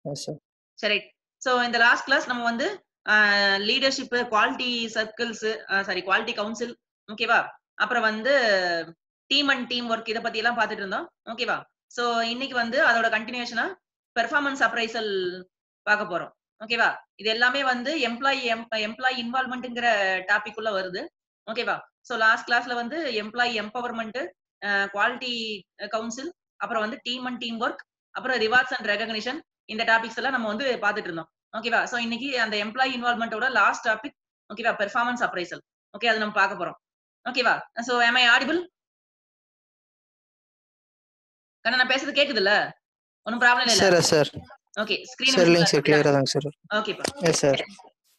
Yes sir. சரி. So இந்த last class நம்ம வந்து leadership, quality circles, sorry quality council, ஓகேவா? அப்புறம் வந்து டீம் அண்ட் டீம் ஒர்க் இத பத்தி எல்லாம் பார்த்துட்டு இருந்தோம். ஓகேவா? சோ இன்னைக்கு வந்து அதோட கன்டினியூஷனா பெர்ஃபார்மன்ஸ் அப்ரைசல் பார்க்க போறோம். ஓகேவா? இது எல்லாமே வந்து எம்ப்ளாயி இன்வால்வ்மென்ட்ங்கிற டாபிக் உள்ள வருது. ஓகேவா? சோ லாஸ்ட் கிளாஸ்ல வந்து எம்ப்ளாயி எம்பவர்மென்ட், குவாலிட்டி கவுன்சில், அப்புறம் வந்து டீம் அண்ட் டீம் ஒர்க், அப்புறம் ரிவார்ட்ஸ் அண்ட் ரெகக்னிஷன், இந்த டாபிக்ஸ் எல்லாம் நம்ம வந்து பார்த்துட்டு இருந்தோம். ஓகேவா? சோ இன்னைக்கு அந்த எம்ப்ளாயி இன்வால்வ்மென்ட்டோட லாஸ்ட் டாபிக், ஓகேவா? Performance appraisal. ஓகே, அது நம்ம பார்க்க போறோம். ஓகேவா? So am I audible? கண்ணா நான் பேசுறது கேக்குதுல்ல? ஒண்ணும் ப்ராப்ளம் இல்லல்ல? Sir, yes sir. Okay, screen sir விசிபிளா இல்லைங்க இருக்கு சார், அப்படிதானே? கிளியரா தாங்க சார். ஓகேப்பா. Yes sir.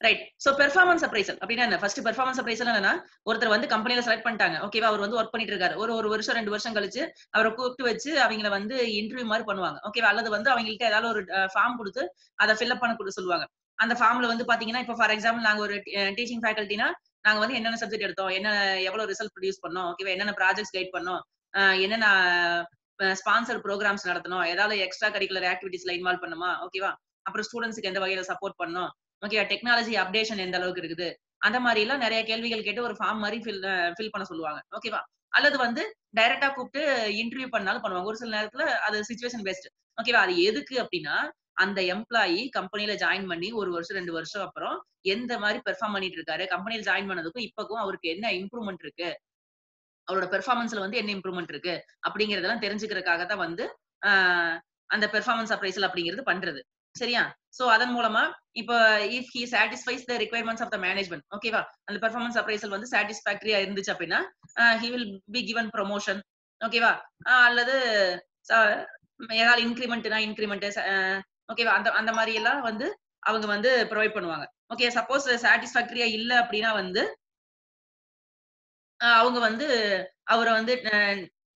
Right. So performance appraisal அப்படின்னா என்ன? ஃபர்ஸ்ட் பெர்ஃபார்மன்ஸ் அப்ரைசல் என்னன்னா, ஒருத்தர் வந்து கம்பெனில செலக்ட் பண்ணிட்டாங்க. ஓகேவா? அவர் வந்து வொர்க் பண்ணிட்டு இருக்காரு. ஒரு வருஷம் 2 வருஷம் கழிச்சு அவர கூப்பிட்டு வச்சு அவங்கள வந்து இன்டர்வியூ மாரி பண்ணுவாங்க. ஓகேவா? அல்லது வந்து அவங்கள்ட்ட ஏதாவது ஒரு ஃபார்ம் குடுத்து அத ஃபில் அப் பண்ண குடுக்க சொல்லுவாங்க. அந்த ஃபார்ம்ல வந்து பாத்தீங்கன்னா, இப்ப ஃபார் எக்ஸாம்பிள் நாங்க ஒரு டீச்சிங் ஃபேக்கல்டினா, நாங்க வந்து என்னென்ன சப்ஜெக்ட் எடுத்தோம், எவ்வளவு ரிசல்ட் ப்ரொடியூஸ் பண்ணோம், ஓகேவா? என்னென்ன ப்ராஜெக்ட்ஸ் கைட் பண்ணோம், என்னென்ன ஸ்பான்சர் புரோகிராம்ஸ் நடத்தணும், ஏதாவது எக்ஸ்ட்ரா கரிக்குலர் ஆக்டிவிட்டீஸ்ல இன்வால்வ் பண்ணுமா, ஓகேவா? அப்புறம் ஸ்டூடண்ட்ஸ்க்கு எந்த வகையில சப்போர்ட் பண்ணணும், ஓகேவா? டெக்னாலஜி அப்டேஷன் எந்த அளவுக்கு இருக்குது, அந்த மாரி எல்லாம் நெறைய கேள்விகள் கேட்டு ஒரு ஃபார்ம் மாரி ஃபில் பண்ண சொல்லுவாங்க. ஓகேவா? அல்லது வந்து டைரக்ட்டா கூப்பிட்டு இன்டர்வியூ பண்ணாலும் பண்ணுவாங்க. ஒரு சில நேரத்துல அது சிச்சுவேஷன் பேஸ்ட். ஓகேவா? அது எதுக்கு அப்டின்னா, அந்த எம்ப்ளாயி கம்பெனில ஜாயின் பண்ணி 1 வருஷம், 2 வருஷம் அப்புறம் எந்த மாரி பெர்ஃபார்ம் பண்ணிட்டு இருக்காரு, கம்பெனில ஜாயின் பண்ணதுக்கும் இப்பக்கும் அவருக்கு என்ன இம்ப்ரூவ்மென்ட் இருக்கு, அவரோட பெர்ஃபார்மன்ஸ்ல வந்து என்ன இம்ப்ரூவ்மென்ட் இருக்கு அப்படிங்கிறதெல்லாம் தெரிஞ்சுக்கிறதுக்காக தான் வந்து ஆ, அந்த பெர்ஃபார்மன்ஸ் அப்ரைசல் அப்படிங்கிறது பண்றது. சரியா? சோ அதன் மூலமா இப்ப if he satisfies the requirements of the management, ஓகேவா? அந்த பெர்ஃபார்மன்ஸ் அப்ரைசல் வந்து சாட்டிஸ்ஃபேக்டரியா இருந்துச்சு அப்படின்னா he will be given promotion, ஓகேவா? அல்லது ச ஏதாவது இன்கிரிமெண்ட்னா இன்கிரிமெண்ட், ஓகேவா? அந்த அந்த மாதிரி எல்லாம் வந்து அவங்க வந்து ப்ரொவைட் பண்ணுவாங்க. ஓகே, சப்போஸ் சாட்டிஸ்ஃபேக்டரியா இல்ல அப்படின்னா வந்து அவங்க வந்து அவர வந்து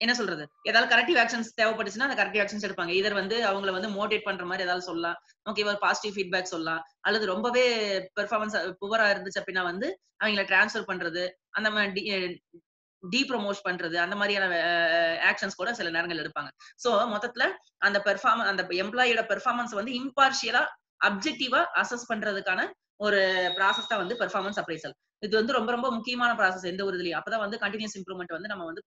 என்ன சொல்றது? ஏதாவது கரெக்டிவ் ஆக்ஷன்ஸ் தேவைப்பட்டுச்சுன்னா, அந்த கரெக்டிவ் ஆக்ஷன்ஸ் எடுப்பாங்க. எய்தர் வந்து அவங்கள வந்து மோட்டிவேட் பண்ற மாரி ஏதாவது சொல்லலாம். ஓகேவா? பாசிட்டிவ் ஃபீட்பேக் சொல்லலாம். அல்லது ரொம்பவே பெர்ஃபார்மன்ஸ் புவரா இருந்துச்சு அப்டின்னா வந்து, அவங்கள டிரான்ஸ்ஃபர் பண்றது, அந்த மாரி டீப்ரமோட் பண்றது, அந்த மாரியான ஆக்ஷன்ஸ் கூட சில நேரங்கள்ல எடுப்பாங்க. சோ மொத்தத்துல அந்த எம்ப்ளாயியோட பெர்ஃபார்மன்ஸ் வந்து இம்பார்ஷியலா, அப்ஜெக்டிவா அசஸ் பண்றதுக்கான ஒரு ப்ராசஸ் தான் வந்து பெர்ஃபார்மன்ஸ் அப்ரைசல். இது வந்து ரொம்ப ரொம்ப முக்கியமான ப்ராசஸ் எந்த ஒரு இதுலயும். அப்பதான் வந்து கன்டினியூஸ் இம்ப்ரூவ்மென்ட் வந்து நம்ம வந்து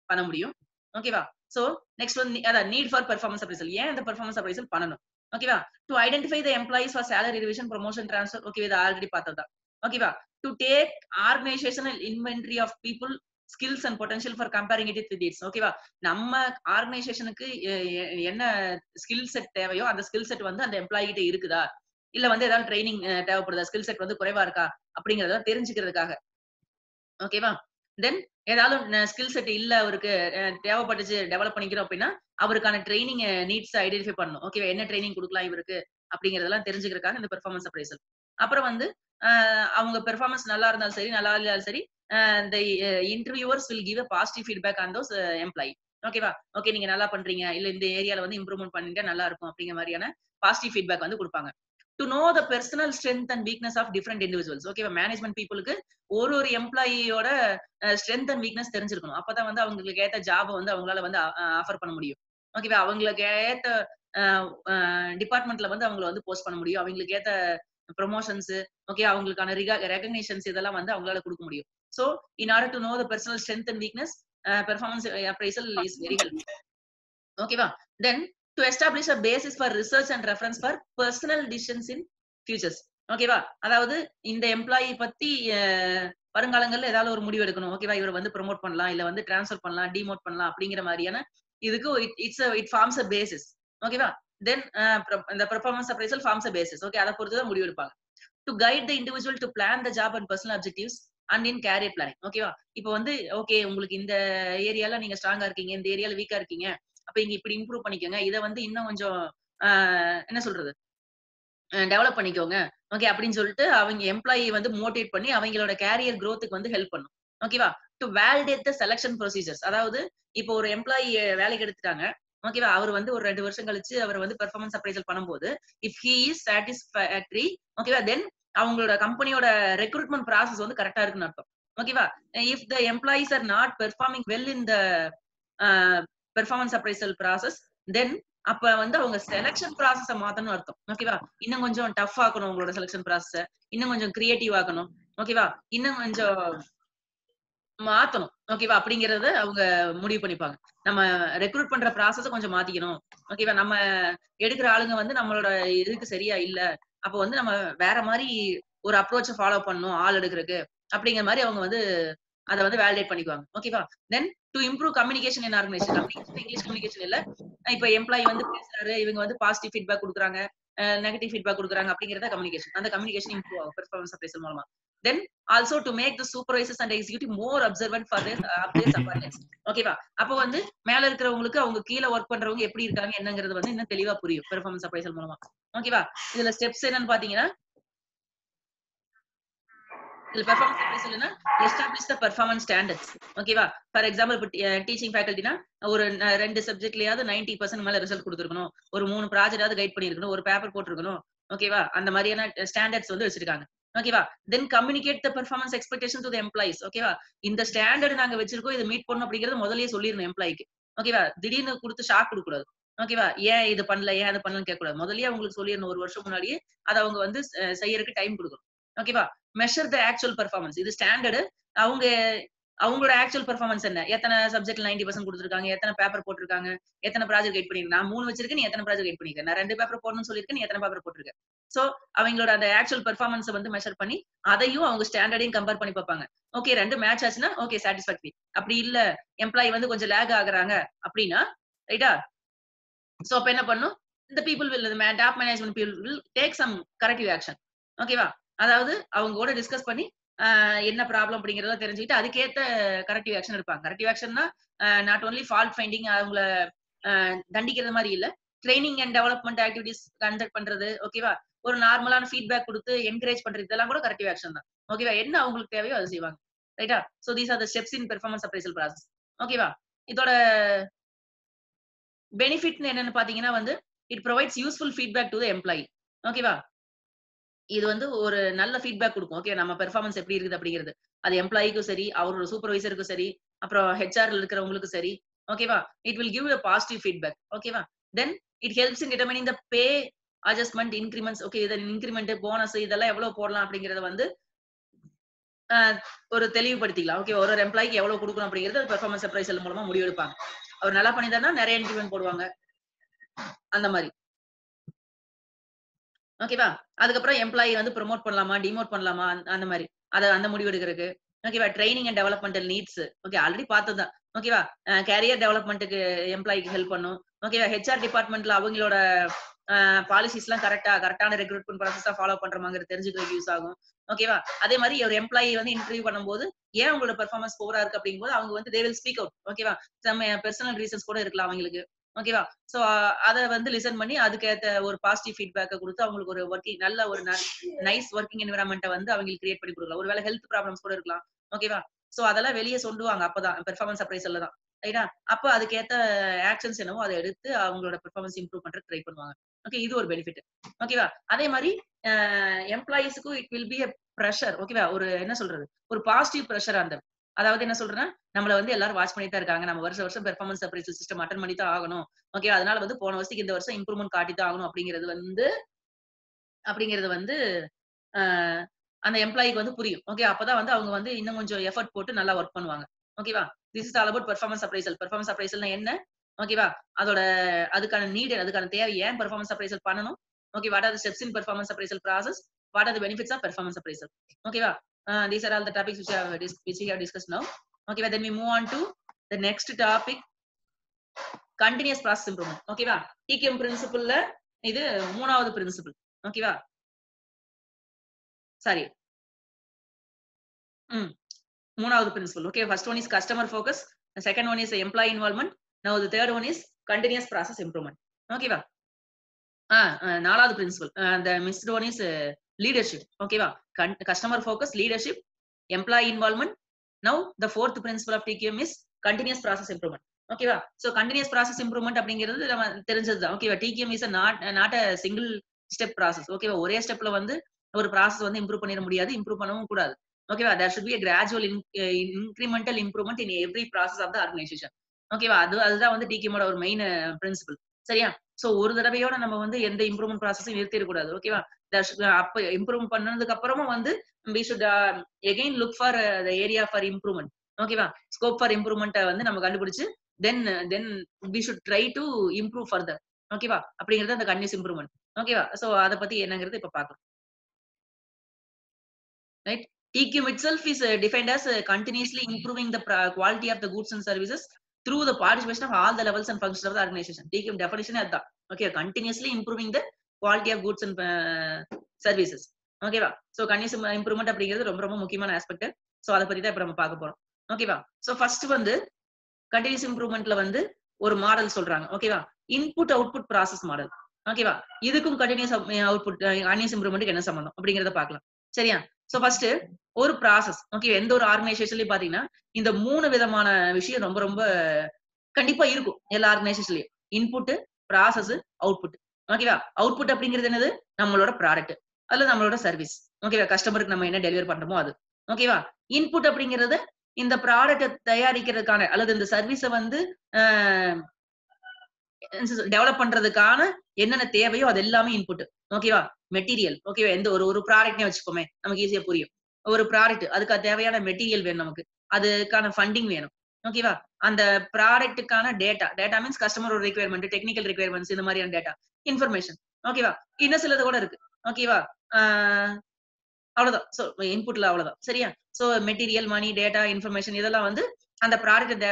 பண்ண முடியும். ஓகேவா? சோ நெக்ஸ்ட் வந்து அதான் நீட் ஃபார் பெர்ஃபார்மன்ஸ் அப்ரைசல். ஏன் இந்த பெர்ஃபார்மன்ஸ் அப்ரைசல் பண்ணணும்? ஓகேவா? To identify the employees for salary revision, promotion, transfer. Okay, இது ஆல்ரெடி பார்த்தது தான். ஓகேவா? To take organisational inventory of people, skills and potential for comparing it with its. ஓகேவா? நம்ம ஆர்கனைசேஷனுக்கு என்ன ஸ்கில் செட் தேவையோ அந்த ஸ்கில் செட் வந்து அந்த எம்ப்ளாயி கிட்ட இருக்குதா? இல்ல வந்து ஏதாவது ட்ரெய்னிங் தேவைப்படுதா? ஸ்கில் செட் வந்து குறைவா இருக்கா? அப்படிங்கிறத தெரிஞ்சுக்கிறதுக்காக. ஓகேவா? தென் ஏதாவது ஸ்கில் செட் இல்ல அவருக்கு, தேவைப்பட்டுச்சு டெவலப் பண்ணிக்கிறோம் அப்படின்னா, அவருக்கான ட்ரெய்னிங் நீட்ஸ் ஐடென்டிஃபை பண்ணணும். ஓகேவா? என்ன ட்ரெய்னிங் குடுக்கலாம் இவருக்கு அப்படிங்கிறதெல்லாம் தெரிஞ்சுக்கிறதுக்காக இந்த பெர்ஃபார்மன்ஸ் அப்ரைசல். அப்புறம் வந்து அவங்க பெர்ஃபார்மன்ஸ் நல்லா இருந்தாலும் சரி, நல்லா இல்லைனாலும் சரி, the interviewers will give a positive feedback on those employee. ஓகேவா? ஓகே, நீங்க நல்லா பண்றீங்க. இல்ல இந்த ஏரியால வந்து இம்ப்ரூவ்மென்ட் பண்ணீங்க நல்லா இருக்கும் அப்படிங்கிற மாரியான பாசிட்டிவ் ஃபீட்பேக் வந்து குடுப்பாங்க. To know the personal strength and weakness of different individuals. ஓகேவா? மேனேஜ்மென்ட் பீப்பிளுக்கு ஒரு எம்ப்ளாயியோட ஸ்ட்ரென்த் அண்ட் வீக்னஸ் தெரிஞ்சிருக்கணும். அப்பதான் வந்து அவங்களுக்கு ஏத்த ஜாப வந்து அவங்களால வந்து ஆஃபர் பண்ண முடியும். ஓகேவா? அவங்களுக்கு ஏத்த அ அ டிபார்ட்மென்ட்ல வந்து அவங்கள வந்து போஸ்ட் பண்ண முடியும். அவங்களுக்கு ஏத்த புரமோஷன்ஸ், ஓகே, அவங்களுக்கான ரெகக்னிஷன்ஸ் இதெல்லாம் வந்து அவங்களால குடுக்க முடியும். So, in order to know the personal strength and weakness, performance appraisal is very helpful. ஓகேவா? Then to establish a basis for research and reference for personal decisions in futures. ஓகேவா? அதாவது இந்த எம்ப்ளாயி பத்தி வருங்காலங்கள்ல ஏதாவது ஒரு முடிவு எடுக்கணும். ஓகேவா? இவர வந்து புரமோட் பண்ணலாம், இல்ல வந்து டிரான்ஸ்ஃபர் பண்ணலாம், டிமோட் பண்ணலாம் அப்படிங்கிற மாரியான இதுக்கு இட் ஃபார்ம்ஸ் அ பேசிஸ். ஓகேவா? தென் இந்த performance appraisal forms a basis. Okay, அத பொறுத்து தான் முடிவு எடுப்பாங்க. To guide the individual to plan the job and personal objectives and in career planning. ஓகேவா? இப்ப வந்து ஓகே, உங்களுக்கு இந்த ஏரியால நீங்க ஸ்ட்ராங்கா இருக்கீங்க, இந்த ஏரியால வீக்கா இருக்கீங்க. அப்ப இங்க இப்படி இம்ப்ரூவ் பண்ணிக்கோங்க. இத வந்து இன்னும் கொஞ்சம் ஆ என்ன சொல்றது? டெவலப் பண்ணிக்கோங்க. ஓகே, அப்படின்னு சொல்லிட்டு அவங்க எம்ப்ளாயி வந்து மோட்டிவேட் பண்ணி அவங்களோட கேரியர் குரோத்க்கு வந்து ஹெல்ப் பண்ணும். ஓகேவா? To validate the selection procedures. அதாவது இப்போ ஒரு எம்ப்ளாயி வேலைக்கு எடுத்துட்டாங்க. ஓகேவா? அவர் வந்து ஒரு 2 வருஷம் கழிச்சு அவர் வந்து பெர்ஃபார்மன்ஸ் அப்ரைசல் பண்ணும்போது, இஃப் ஹி இஸ் சாட்டிஸ்ஃபேக்டரி, ஓகேவா? தென் அவங்களோட கம்பெனியோட ரெக்ரூட்மென்ட் ப்ராசஸ் வந்து கரெக்ட்டா இருக்குன்னு அர்த்தம். ஓகேவா? If the employees are not performing well in the performance appraisal process, then அப்ப வந்து அவங்க செலக்ஷன் ப்ராசஸ மாத்தணும்னு அர்த்தம். ஓகேவா? இன்னும் கொஞ்சம் டஃப் ஆக்கணும் உங்களோட செலக்ஷன் ப்ராசஸ. இன்னும் கொஞ்சம் கிரியேட்டிவ் ஆக்கணும். ஓகேவா? இன்னும் கொஞ்சம் மாத்தணும். ஓகேவா? அப்படிங்கிறத அவங்க முடிவு பண்ணிப்பாங்க. நம்ம ரெக்ரூட் பண்ற ப்ராசஸ கொஞ்சம் மாத்திக்கணும். ஓகேவா? நம்ம எடுக்கிற ஆளுங்க வந்து நம்மளோட இதுக்கு சரியா இல்ல. அப்ப வந்து நம்ம வேற மாரி ஒரு அப்ரோச்ச ஃபாலோ பண்ணணும் ஆள் எடுக்கறக்கு. அப்படிங்கிற மாரி அவங்க வந்து அத வந்து வேலிடேட் பண்ணிக்குவாங்க. ஓகேவா? Then to improve communication in organisation. Communication English communication இல்ல. இப்ப எம்ப்ளாயி வந்து பேசுறாரு, இவங்க வந்து பாசிட்டிவ் ஃபீட்பேக் குடுக்குறாங்க, நெகட்டிவ் ஃபீட்பேக் குடுக்குறாங்க அப்படிங்கிறத கம்யூனிகேஷன். அந்த கம்யூனிகேஷன் இம்ப்ரூவ் ஆகும் பெர்ஃபார்மன்ஸ் அப்ரைசல் மூலமா. Then also to make the supervisors and executive more observant for their updates awareness. ஓகேவா? அப்ப வந்து மேல இருக்கிறவங்களுக்கு அவங்க கீழ வொர்க் பண்றவங்க எப்படி இருக்காங்க என்னங்கிறது வந்து இன்னும் தெளிவா புரியும் பெர்ஃபார்மன்ஸ் அப்ரைசல் மூலமா. ஓகேவா? இதுல ஸ்டெப்ஸ் என்னன்னு பாத்தீங்கன்னா, இதுல பெர்ஃபார்மன்ஸ் அப்ரைசல்னா எஸ்டாப்ளிஷ் த பெர்ஃபார்மன்ஸ் ஸ்டாண்டர்ட்ஸ். ஓகேவா? ஃபார் எக்ஸாம்பிள் இப்ப டீச்சிங் ஃபேக்கல்டினா ஒரு 2 சப்ஜெக்ட்லயாவது 90% மேல ரிசல்ட் குடுத்திருக்கணும். ஒரு 3 ப்ராஜெக்ட்டாவது கைட் பண்ணியிருக்கணும். ஒரு பேப்பர் போட்டிருக்கணும். ஓகேவா? அந்த மாரியான ஸ்டாண்டர்ட்ஸ் வந்து வச்சிருக்காங்க. ஓகேவா? Then communicate the performance expectation to the employees. ஓகேவா? இந்த ஸ்டாண்டர்ட் நாங்க வச்சிருக்கோம். இத மீட் பண்ணணும் அப்படிங்கிறத முதல்லயே சொல்லிரணும் எம்ப்ளாயிக்கு. ஓகேவா? திடீர்னு குடுத்து ஷாக் குடுக்கக்கூடாது. ஓகேவா? ஏன் இது பண்ணல? ஏன் அது பண்ணலன்னு கேட்கக்கூடாது. முதல்லயே அவங்களுக்கு சொல்லிரணும். 1 வருஷம் முன்னாடியே அத அவங்க வந்து செய்யறதுக்கு டைம் குடுக்கணும். ஓகேவா? Measure the actual performance. இது ஸ்டாண்டர்டு. அவங்க அவங்களோட ஆக்சுவல் பெர்ஃபார்மன்ஸ் என்ன? எத்தன சப்ஜெக்ட்ல 90% குடுத்துருக்காங்க? எத்தன பேப்பர் போட்டுருக்காங்க? எத்தன ப்ராஜெக்ட் கைட் பண்ணிருக்க? நான் 3 வச்சிருக்கேன். நீ எத்தன ப்ராஜெக்ட் கைட் பண்ணிருக்க? நான் 2 பேப்பர் போடணும்னு சொல்லியிருக்கேன். நீ எத்தன பேப்பர் போட்டுருக்க? சோ, அவங்களோட அந்த ஆக்சுவல் பெர்ஃபார்மன்ஸ வந்து மெஷர் பண்ணி, அதையும் அவங்க ஸ்டாண்டர்டையும் கம்பேர் பண்ணி பார்ப்பாங்க. ஓகே 2 மேட்ச் ஆச்சுன்னா, ஓகே சாட்டிஸ்ஃபாக்டரி. அப்படி இல்ல, எம்ப்ளாயி வந்து கொஞ்சம் லேக் ஆகுறாங்க அப்படின்னா, ரைட்டா? சோ, அப்ப என்ன பண்ணணும்? இந்த people will top management people will take some corrective action. ஓகேவா? அதாவது அவங்க கூட டிஸ்கஸ் பண்ணி, என்ன ப்ராப்ளம் அப்படிங்கிறத தெரிஞ்சுக்கிட்டு, அதுக்கேத்த கரெக்டிவ் ஆக்ஷன் எடுப்பாங்க. கரெக்டிவ் ஆக்ஷன்னா, நாட் ஒன்லி ஃபால்ட் ஃபைண்டிங் அவங்கள தண்டிக்கிறது மாரி இல்ல. Training and development activities conduct பண்றது. ஓகேவா? ஒரு நார்மலான ஃபீட்பேக் குடுத்து என்கரேஜ் பண்றது. இதெல்லாம் கூட கரெக்டிவ் ஆக்ஷன் தான். ஓகேவா? என்ன அவங்களுக்கு தேவையோ அத செய்வாங்க. ரைட்டா? So these are the steps in performance appraisal process. ஓகேவா? இதோட பெனிஃபிட்ன்னு என்னன்னு பார்த்தீங்கன்னா வந்து, it provides useful feedback to the employee. ஓகேவா? இது வந்து ஒரு நல்ல ஃபீட்பேக் குடுக்கும். ஓகே நம்ம பெர்ஃபார்மன்ஸ் எப்படி இருக்குது அப்படிங்கிறது. அது எம்ப்ளாயிக்கும் சரி, அவரோட சூப்பர்வைசருக்கும் சரி, அப்புறம் ஹெச்ஆர்ல இருக்கிறவங்களுக்கும் சரி. ஓகேவா? It will give a positive feedback. ஓகேவா? Then it helps in determining the pay adjustment, increments. Okay இத இன்கிரிமென்ட், போனஸ் இதெல்லாம் எவ்வளவு போடலாம் அப்படிங்கிறத வந்து அ ஒரு தெளிவுபடுத்திக்கலாம். ஓகே ஒரு எம்ப்ளாயிக்கு எவ்வளவு குடுக்கணும் அப்படிங்கிறது பெர்ஃபார்மன்ஸ் அப்ரைசல் மூலமா முடிவெடுப்பாங்க. அவர் நல்லா பண்ணியிருந்தாருன்னா நெறைய இன்கிரிமென்ட் போடுவாங்க. அந்த மாரி. ஓகேவா? அதுக்கப்புறம் எம்ப்ளாயி வந்து புரமோட் பண்ணலாமா? டிமோட் பண்ணலாமா? அந்த மாரி. அந்த முடிவு எடுக்கிறதுக்கு. ஓகேவா? Training and developmental needs. Okay already பார்த்தது தான். ஓகேவா? கேரியர் டெவலப்மென்ட்க்கு எம்ப்ளாயிக்கு ஹெல்ப் பண்ணும். ஓகேவா? ஹெச்ஆர் டிபார்ட்மென்ட்ல அவங்களோட பாலிசிஸ்லாம் கரெக்ட்டான ரெக்ரூட்மென்ட் ப்ராசஸா ஃபாலோ பண்றோமாங்கிறது தெரிஞ்சுக்கிறதுக்கு யூஸ் ஆகும். ஓகேவா? அதே மாரி ஒரு எம்ப்ளாயி வந்து இன்டர்வியூ பண்ணும்போது, ஏன் உங்களோட பெர்ஃபார்மன்ஸ் புவரா இருக்கு அப்படிங்கும்போது, அவங்க வந்து தே வில் ஸ்பீக் அவுட். ஓகேவா? சம் பெர்சனல் ரீசன்ஸ் கூட இருக்கலாம் அவங்களுக்கு. ஓகேவா? சோ அத வந்து லிசன் பண்ணி அதுக்கேத்த ஒரு பாசிட்டிவ் ஃபீட்பேக்க குடுத்து அவங்களுக்கு ஒரு வொர்க்கிங் நல்ல ஒரு நைஸ் வொர்க்கிங் என்வைரன்மென்ட்ட வந்து அவங்களுக்கு கிரியேட் பண்ணி குடுக்கலாம். ஒருவேள ஹெல்த் ப்ராப்ளம்ஸ் கூட இருக்கலாம். ஓகேவா? சோ அதெல்லாம் வெளிய சொல்லுவாங்க அப்பதான் பெர்ஃபார்மன்ஸ் அப்ரைசல்ல தான். ரைட்டா? அப்ப அதுக்கேத்த ஆக்ஷன்ஸ் என்னவோ அத எடுத்து அவங்களோட பெர்ஃபார்மன்ஸ் இம்ப்ரூவ் பண்றதுக்கு ட்ரை பண்ணுவாங்க. ஓகே இது ஒரு பெனிஃபிட். ஓகேவா? அதே மாரி அ எம்ப்ளாயீஸ்க்கும் it will be a pressure. ஓகேவா? ஒரு என்ன சொல்றது? ஒரு பாசிட்டிவ் பிரஷர் அந்த அதாவது என்ன சொல்றேன்னா, நம்மள வந்து எல்லாரும் வாட்ச் பண்ணிட்டு தான் இருக்காங்க. நம்ம வருஷம் வருஷம் பெர்ஃபார்மன்ஸ் அப்ரைசல் சிஸ்டம் அட்டெண்ட் பண்ணி தான் ஆகணும். ஓகே. அதனால வந்து போன வருஷத்துக்கு இந்த வருஷம் இம்ப்ரூவ்மென்ட் காட்டி தான் ஆகணும் அப்படிங்கிறது வந்து அ அந்த எம்ப்ளாயிக்கு வந்து புரியும். ஓகே. அப்பதான் வந்து அவங்க வந்து இன்னும் கொஞ்சம் எஃபோர்ட் போட்டு நல்லா வொர்க் பண்ணுவாங்க. ஓகேவா? This is all about performance appraisal. Performance அப்ரைசல்னா என்ன? ஓகேவா? அதோட அதுக்கான அதுக்கான தேவை ஏன் பெர்ஃபார்மன்ஸ் அப்ரைசல் பண்ணணும்? Okay. What are the steps in performance appraisal process? What are the benefits of performance appraisal? ஓகேவா? These are all the topics which we have discussed now. ஓகேவா? Then we move on to the next topic. Continuous process improvement. ஓகேவா? TQM பிரின்சிபிள்ல இது 3வது principle. ஓகேவா? Sorry. ம். 3வது principle. Okay. First one is customer focus. The second one is employee involvement. Now the third one is continuous process improvement. ஓகேவா? 4வது principle. The missed one is leadership. ஓகேவா? Customer focus, leadership, employee involvement. Now the fourth principle of TQM is continuous process improvement. ஓகேவா? So continuous process improvement அப்படிங்கிறது நம்ம தெரிஞ்சது தான். ஓகேவா? TQM is not a single step process. ஓகேவா? ஒரே ஸ்டெப்ல வந்து ஒரு ப்ராசஸ் வந்து இம்ப்ரூவ் பண்ணிற முடியாது. இம்ப்ரூவ் பண்ணவும் கூடாது. ஓகேவா? There should be a gradual incremental improvement in every process of the organisation. ஓகேவா? அதுதான் வந்து டிகிஎம்மோட ஒரு மெயின் பிரின்சிபிள். சரியா? சோ ஒரு தடவையோட நம்ம வந்து எந்த இம்ப்ரூவ்மெண்ட் ப்ராசஸையும் நிறுத்திடக்கூடாது. ஓகேவா? அப்ப இம்ப்ரூவ் பண்ணதுக்கு அப்புறமும் வந்து we should again look for the area for improvement. ஓகேவா? ஸ்கோப் ஃபார் இம்ப்ரூவ்மெண்ட்ட வந்து நம்ம கண்டுபிடிச்சு then then we should try to improve further. ஓகேவா? அப்படிங்கிறது அந்த கன்டினியூஸ் இம்ப்ரூவ்மெண்ட். ஓகேவா? சோ அத பத்தி என்னங்கிறது இப்ப பார்க்கலாம். Right? TQM itself is defined as continuously improving the quality of the goods and services through the participation of all the levels and functions of the organization. TQM definition அதுதான். Okay, continuously improving the quality of goods and services. ஓகேவா? So continuous improvement அப்படிங்கிறது ரொம்ப ரொம்ப முக்கியமான aspect. So அத பத்தி தான் இப்ப நம்ம பார்க்க போறோம். ஓகேவா? சோ ஃபர்ஸ்ட் வந்து கன்டினியூஸ் இம்ப்ரூவ்மெண்ட்ல வந்து ஒரு மாடல் சொல்றாங்க. ஓகேவா? Input output process model. ஓகேவா? இதுக்கும் கன்டினியூஸ் அவுட்புட் கன்டினியூஸ் இம்ப்ரூவ்மெண்ட்க்கு என்ன சம்பந்தம் அப்படிங்கறத பார்க்கலாம். சரியா? சோ ஃபர்ஸ்ட் ஒரு ப்ராசஸ். ஓகே, எந்த ஒரு ஆர்கனைசேஷன்லயும் பாத்தீங்கன்னா இந்த 3 விதமான விஷயம் ரொம்ப ரொம்ப கண்டிப்பா இருக்கும் எல்லா ஆர்கனைசேஷன்லயும். Input, process, output. ஓகேவா? அவுட்புட் அப்படிங்கிறது என்னது? நம்மளோட ப்ராடக்ட் அல்லது நம்மளோட சர்வீஸ். ஓகேவா? கஸ்டமருக்கு நம்ம என்ன டெலிவர் பண்றோமோ அது. ஓகேவா? இன்புட் அப்படிங்கிறது இந்த ப்ராடக்ட்ட தயாரிக்கிறதுக்கான அல்லது இந்த சர்வீஸ வந்து டெவலப் பண்றதுக்கான என்னென்ன தேவையோ அது எல்லாமே இன்புட். ஓகேவா? மெட்டீரியல். ஓகேவா? எந்த ஒரு ஒரு ப்ராடக்ட்னே வச்சுக்கோமே. நமக்கு ஈஸியா புரியும். ஒரு ப்ராடக்ட் அதுக்கு தேவையான மெட்டீரியல் வேணும் நமக்கு. அதுக்கான ஃபண்டிங் வேணும். ஓகேவா? அந்த ப்ராடக்ட்டுக்கான டேட்டா. டேட்டா மீன்ஸ் கஸ்டமரோட ரிக்வயர்மென்ட், டெக்னிக்கல் ரிக்வயர்மென்ட்ஸ் இந்த மாதிரியான டேட்டா. இன்ஃபர்மேஷன். ஓகேவா? இன்னும் சிலது கூட இருக்கு. ஓகேவா? ஆ அவ்வளவுதான். சோ இன்புட்ல அவ்வளவுதான். சரியா? So material, money, data, information இதெல்லாம் வந்து அந்த ப்ராடக்ட்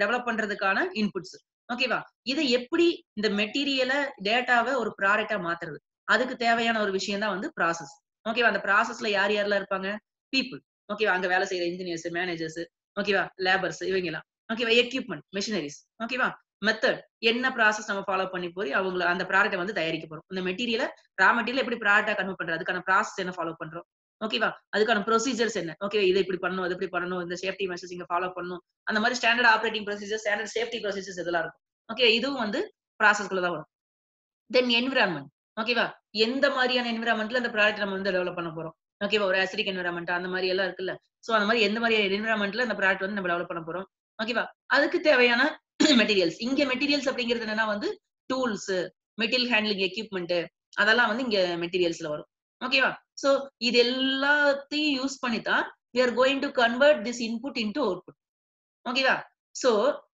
டெவலப் பண்றதுக்கான இன்புட்ஸ். ஓகேவா? இத எப்படி இந்த மெட்டீரியல, டேட்டாவ ஒரு ப்ராடக்ட்டா மாத்துறது? அதுக்கு தேவையான ஒரு விஷயம் தான் வந்து ப்ராசஸ். ஓகேவா? அந்த ப்ராசஸ்ல யார் யாரெல்லாம் இருப்பாங்க? பீப்பிள். ஓகேவா? அங்க வேலை செய்யற இன்ஜினியர்ஸ், மேனேஜர்ஸ், ஓகேவா? லேபர்ஸ் இவங்கலாம். ஓகேவா? Equipment, machineries. ஓகேவா? மெத்தட் என்ன ப்ராசஸ் நம்ம ஃபாலோ பண்ணி போய் அவங்கள அந்த ப்ராடக்ட்ட வந்து தயாரிக்க போறோம். இந்த மெட்டீரியல ரா மெட்டீரியல் எப்படி ப்ராடக்ட்டா கன்வெர்ட் பண்றது? அதுக்கான ப்ராசஸ் என்ன ஃபாலோ பண்றோம்? ஓகேவா? அதுக்கான ப்ரொசீஜர்ஸ் என்ன? ஓகே, இத இப்படி பண்ணணும், அது இப்படி பண்ணணும், இந்த சேஃப்டி மெஷர்ஸ் இங்க ஃபாலோ பண்ணணும். அந்த மாதிரி standard operating procedures, standard safety procedures இதெல்லாம் இருக்கும். ஓகே, இதுவும் வந்து ப்ராசஸ்க்குள்ள தான் வரும். தென் என்விரான்மென்ட். ஓகேவா? எந்த மாதிரியான என்விரான்மென்ட்ல அந்த ப்ராடக்ட் நம்ம வந்து டெவலப் பண்ண போறோம். ஓகேவா? ஒரு அசிடிக் என்விரான்மென்ட் அந்த மாரி எல்லாம் இருக்குல்ல. சோ அந்த மாரி எந்த மாதிரியான என்விரான்மென்ட்ல அந்த ப்ராடக்ட் வந்து நம்ம டெவலப் பண்ண போறோம். ஓகேவா? அதுக்கு தேவையான மெட்டீரியல்ஸ். இங்க மெட்டீரியல்ஸ் அப்படிங்கிறது என்னன்னா வந்து டூல்ஸ், மெட்டீரியல் ஹேண்ட்லிங் எக்யூப்மென்ட் அதெல்லாம் வந்து இங்க மெட்டீரியல்ஸ்ல வரும். ஓகேவா? சோ இது எல்லாத்தையும் யூஸ் பண்ணி தான் we are going to convert this input into output. ஓகேவா? So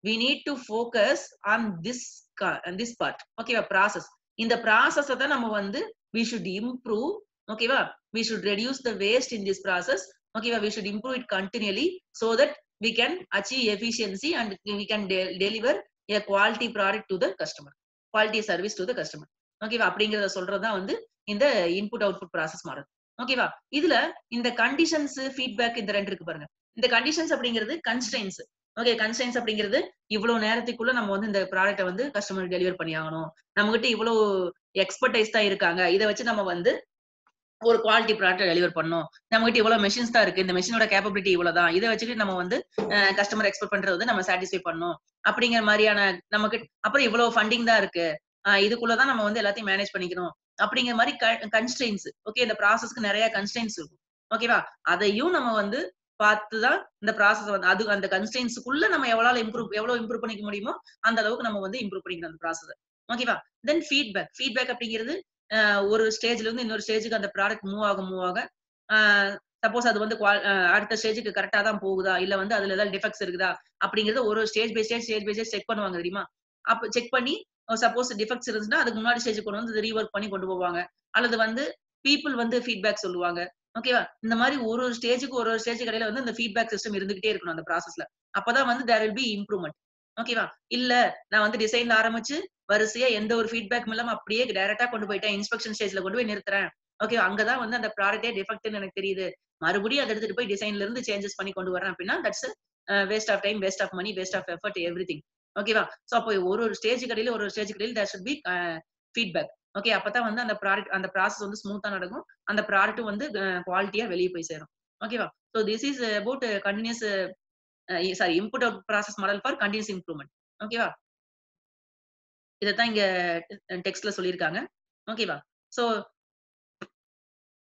we need to focus on this part. ஓகேவா? ப்ராசஸ். இந்த ப்ராசஸ தான் நம்ம வந்து we should improve. ஓகேவா? we should reduce the waste in this process. ஓகேவா? we should improve it continually so that we can achieve efficiency and we can deliver a quality product to the customer. quality service to the customer. ஓகேவா? அப்படிங்கறத சொல்றது தான் வந்து இந்த input output process model. ஓகேவா? இதுல இந்த கண்டிஷன்ஸ், ஃபீட்பேக் இந்த 2 இருக்கு பாருங்க. இந்த கண்டிஷன்ஸ் அப்படிங்கிறது கன்ஸ்ட்ரெயின்ஸ். ஓகே, கன்ஸ்ட்ரெயின்ஸ் அப்படிங்கிறது இவ்வளவு நேரத்துக்குள்ள நம்ம வந்து இந்த ப்ராடக்ட்ட வந்து கஸ்டமருக்கு டெலிவர் பண்ணி ஆகணும். நம்மகிட்ட இவ்வளவு எக்ஸ்பர்டைஸ் தான் இருக்காங்க. இத வச்சு நம்ம வந்து ஒரு குவாலிட்டி ப்ராடக்ட்ட டெலிவர் பண்ணணும். நம்மகிட்ட இவ்வளவு மெஷின்ஸ் தான் இருக்கு. இந்த மெஷினோட கேப்பபிலிட்டி இவ்வளவுதான். இத வச்சுட்டு நம்ம வந்து கஸ்டமர் எக்ஸ்பெக்ட் பண்றது வந்து நம்ம சாட்டிஸ்ஃபை பண்ணணும். அப்படிங்கிற மாரியான நமக்கு அப்புறம் இவ்வளவு ஃபண்டிங் தான் இருக்கு. இதுக்குள்ள தான் நம்ம வந்து எல்லாத்தையும் மேனேஜ் பண்ணிக்கணும். அப்படிங்கிற மாரி கன்ஸ்ட்ரெயின்ஸ். ஓகே, இந்த ப்ராசஸ்க்கு நெறைய கன்ஸ்ட்ரெயின்ஸ் இருக்கும். ஓகேவா? அதையும் நம்ம வந்து பார்த்து தான் இந்த ப்ராசஸ் வந்து அது அந்த கன்ஸ்ட்ரெயின்ஸ்க்குள்ள நம்ம எவ்வளவு இம்ப்ரூவ் பண்ணிக்க முடியுமோ அந்த அளவுக்கு நம்ம வந்து இம்ப்ரூவ் பண்ணிக்கணும் அந்த ப்ராசஸ. ஓகேவா? தென் ஃபீட்பேக். ஃபீட்பேக் அப்படிங்கிறது ஒரு ஸ்டேஜ்ல இருந்து இன்னொரு ஸ்டேஜ்க்கு அந்த ப்ராடக்ட் மூவ் ஆக அ சப்போஸ் அது வந்து அடுத்த ஸ்டேஜ்க்கு கரெக்ட்டா தான் போகுதா? இல்ல வந்து அதுல ஏதாவது டிஃபெக்ட்ஸ் இருக்குதா? அப்படிங்கிறத ஒரு ஸ்டேஜ் பை ஸ்டேஜ் செக் பண்ணுவாங்க தெரியுமா? அப்ப செக் பண்ணி சப்போஸ் டிஃபெக்ட்ஸ் இருந்துச்சுன்னா அதுக்கு முன்னாடி ஸ்டேஜ்க்கு கொண்டு வந்து ரீவொர்க் பண்ணி கொண்டு போவாங்க. அல்லது வந்து பீப்பிள் வந்து ஃபீட்பேக் சொல்லுவாங்க. ஓகேவா? இந்த மாரி ஒரு ஸ்டேஜ்க்கு ஒரு ஸ்டேஜ்க்கு இடையில வந்து இந்த ஃபீட்பேக் சிஸ்டம் இருந்துகிட்டே இருக்கணும் அந்த ப்ராசஸ்ல. அப்பதான் வந்து தேர் வில் பி இம்ப்ரூவ்மென்ட். ஓகேவா? இல்ல நான் வந்து டிசைன்ல ஆரம்பிச்சு வரிசையா எந்த ஒரு ஃபீட்பேக்கும் இல்லாம அப்படியே டைரக்ட்டா கொண்டு போயிட்டேன். இன்ஸ்பெக்ஷன் ஸ்டேஜ்ல கொண்டு போய் நிறுத்துறேன். ஓகே, அங்க தான் வந்து அந்த ப்ராடக்ட்டே டிஃபெக்ட்ன்னு எனக்கு தெரியுது. மறுபடியும் அத எடுத்துட்டு போய் டிசைன்ல இருந்து சேஞ்சஸ் பண்ணி கொண்டு வரேன் அப்படின்னா that's waste of time, waste of money, waste of effort everything. ஓகேவா? சோ அப்போ ஒரு ஸ்டேஜ்க்கு இடையில ஒரு ஸ்டேஜ்க்கு இடையில there should be feedback. Okay, அப்பதான் வந்து அந்த ப்ராடக்ட் அந்த ப்ராசஸ் வந்து ஸ்மூத்தா நடக்கும். அந்த ப்ராடக்ட்டும் வந்து குவாலிட்டியா வெளிய போய் சேரும். ஓகேவா? So this is about continuous sorry input out process model for continuous improvement. ஓகேவா? இதத்தான் இங்க டெக்ஸ்ட்ல சொல்லியிருக்காங்க. ஓகேவா? சோ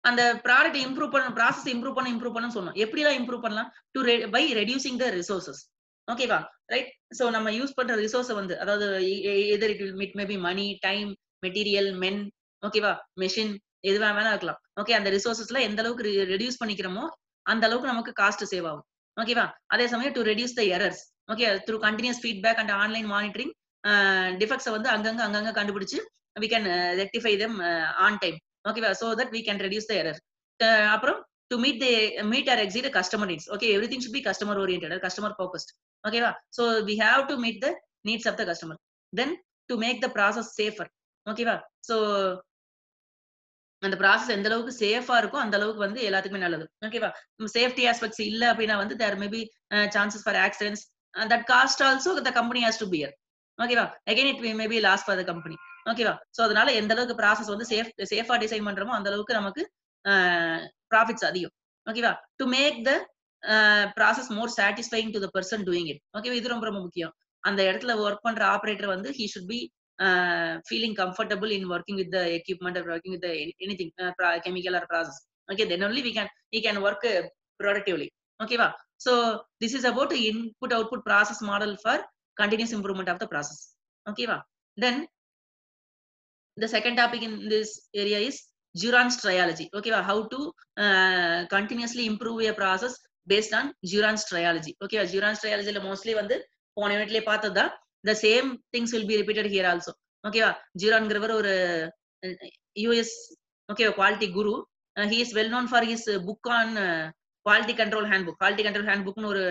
அந்த ப்ராடக்ட் இம்ப்ரூவ் பண்ண ப்ராசஸ் இம்ப்ரூவ் பண்ண சொன்னோம். எப்படிலாம் இம்ப்ரூவ் பண்ணலாம்? By reducing the resources. ஓகேவா? ரைட். சோ நம்ம யூஸ் பண்ற ரிசோர்ஸ வந்து அதாவது either it may be money, time, material, men ஓகேவா? மெஷின் எது வேணா இருக்கலாம். ஓகே அந்த ரிசோர்ஸஸ்ல எந்த அளவுக்கு ரெடியூஸ் பண்ணிக்கிறோமோ, அந்த அளவுக்கு நமக்கு காஸ்ட் சேவ் ஆகும். ஓகேவா? அதே சமயம் to reduce the errors. Okay through continuous feedback and online monitoring டிஃபெக்ட்ஸ வந்து அங்கங்க கண்டுபிடிச்சு we can rectify them on time. ஓகேவா? So that we can reduce the error. அப்புறம் to meet or exceed customer needs. Okay, everything should be customer oriented or customer focused. Okay va? So we have to meet the needs of the customer. Then to make the process safer. Okay va? So அந்த process எந்த அளவுக்கு சேஃபா இருக்கோ அந்த அளவுக்கு வந்து எல்லாத்துக்குமே நல்லது. ஓகேவா? சேஃப்டி ஆஸ்பெக்ட்ஸ் இல்ல அப்படின்னா வந்து there may be chances for accidents that cost also the company has to bear. ஓகேவா? Again it may be loss for the company. ஓகேவா? சோ அதனால எந்த அளவுக்கு ப்ராசஸ் வந்து சேஃபா டிசைன் பண்றோமோ அந்த அளவுக்கு நமக்கு ப்ராஃபிட்ஸ் அதிகம். ஓகேவா? To make the process more satisfying to the person doing it. ஓகேவா? இது ரொம்ப ரொம்ப முக்கியம். அந்த இடத்துல ஒர்க் பண்ற ஆபரேட்டர் வந்து he should be feeling comfortable in working with the equipment or working with the anything chemical or process. Okay, then only he can work productively. Okay va? So this is about input output process model for continuous improvement of the process. Okay va? Then the second topic in this area is Juran's triology. Okay va? How to continuously improve a process based on Juran's triology. Okay va? Juran's triology la mostly வந்து போன யூனிட்லயே பார்த்ததா the same things will be repeated here also. ஓகேவா? ஜூரான்ங்கிறவர் ஒரு US okay quality Guru. he is well known for his book on quality control handbook. quality control handbook னு ஒரு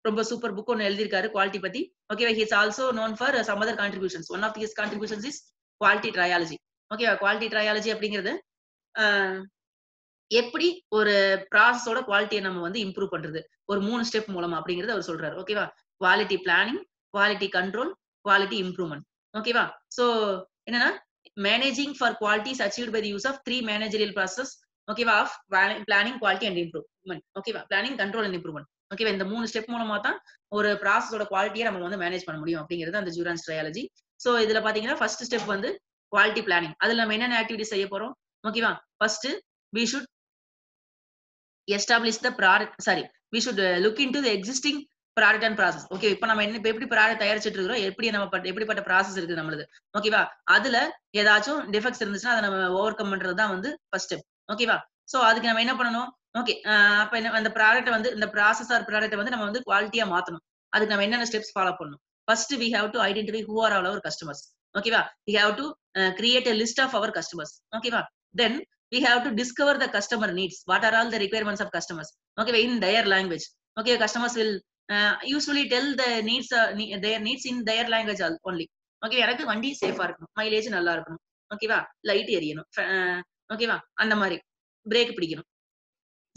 ரொம்ப super book ஒன்னு எழுதியிருக்காரு குவாலிட்டி பத்தி. ஓகேவா? he is also known for some other contributions. one of his contributions is quality triology. ஓகேவா? quality triology அப்படிங்கிறது எப்படி ஒரு ப்ராசஸோட குவாலிட்டியை நம்ம வந்து இம்ப்ரூவ் பண்றது ஒரு 3 ஸ்டெப் மூலமா அப்படிங்கறத அவர் சொல்றாரு. ஓகேவா? Quality planning, quality control, quality improvement. ஓகேவா? சோ என்னன்னா managing for quality is achieved by the use of 3 managerial process. ஓகேவா? Of planning, quality and improvement. ஓகேவா? Planning, control and improvement. ஓகேவா? இந்த 3 ஸ்டெப் மூலமா தான் ஒரு ப்ராசஸோட குவாலிட்டியை நம்ம வந்து மேனேஜ் பண்ண முடியும் அப்படிங்கிறது அந்த ஜூரான்ஸ் ட்ரையாலஜி. சோ இதுல பாத்தீங்கன்னா ஃபர்ஸ்ட் ஸ்டெப் வந்து குவாலிட்டி பிளானிங். அதுல நம்ம என்னென்ன ஆக்டிவிட்டி செய்ய போறோம்? ஓகேவா? First we should establish the product, sorry, we should look into the existing product and process. Okay, இப்போ நம்ம என்ன எப்படி ப்ராடக்ட் தயாரிச்சிட்டு இருக்கோம், எப்படிப்பட்ட ப்ராசஸ் இருக்கு நம்மளுது. ஓகேவா? அதுல ஏதாச்சும் டிஃபெக்ட்ஸ் இருந்துச்சுன்னா அதை நம்ம ஓவர் கம் பண்றது தான் வந்து ஃபர்ஸ்ட் ஸ்டெப். ஓகேவா? சோ அதுக்கு நம்ம என்ன பண்ணணும்? ஓகே அப்ப என்ன அந்த ப்ராடக்ட் வந்து இந்த ப்ராசஸ் ஆர் ப்ராடக்ட் வந்து நம்ம வந்து குவாலிட்டியா மாத்தணும். அதுக்கு நம்ம என்னென்ன ஸ்டெப்ஸ் ஃபாலோ பண்ணணும்? First we have to identify who are all our customers. ஓகேவா? we have to create a list of our customers. ஓகேவா? then we have to discover the customer needs. What are all the requirements of customers? Okay, in their language. Okay, customers will usually tell the needs, their needs in their language only. Okay, எனக்கு வண்டி சேஃபா இருக்கணும், mileage நல்லா இருக்கணும், ஓகேவா? Light எரியணும், ஓகேவா? அந்த மாதிரி பிரேக் பிடிக்கணும்.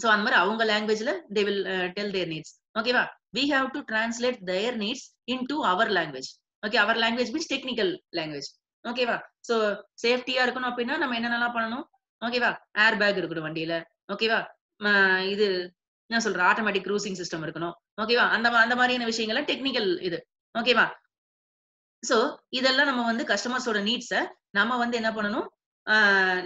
சோ அந்த மாதிரி அவங்க லாங்குவேஜ்ல they will tell their needs. ஓகேவா? we have to translate their needs into our language. Okay, our language means technical language. ஓகேவா? சோ சேஃப்டியா இருக்கணும் அப்படின்னா நம்ம என்னென்னலாம் பண்ணணும்? ஓகேவா? ஏர் பேக் இருக்கணும் வண்டியில. ஓகேவா? இது என்ன சொல்ற ஆட்டோமேட்டிக் க்ரூசிங் சிஸ்டம் இருக்கணும். ஓகேவா? அந்த மாதிரியான விஷயங்கள்லாம் டெக்னிக்கல் இது. ஓகேவா? சோ இதெல்லாம் நம்ம வந்து கஸ்டமர்ஸோட நீட்ஸ நம்ம வந்து என்ன பண்ணணும்?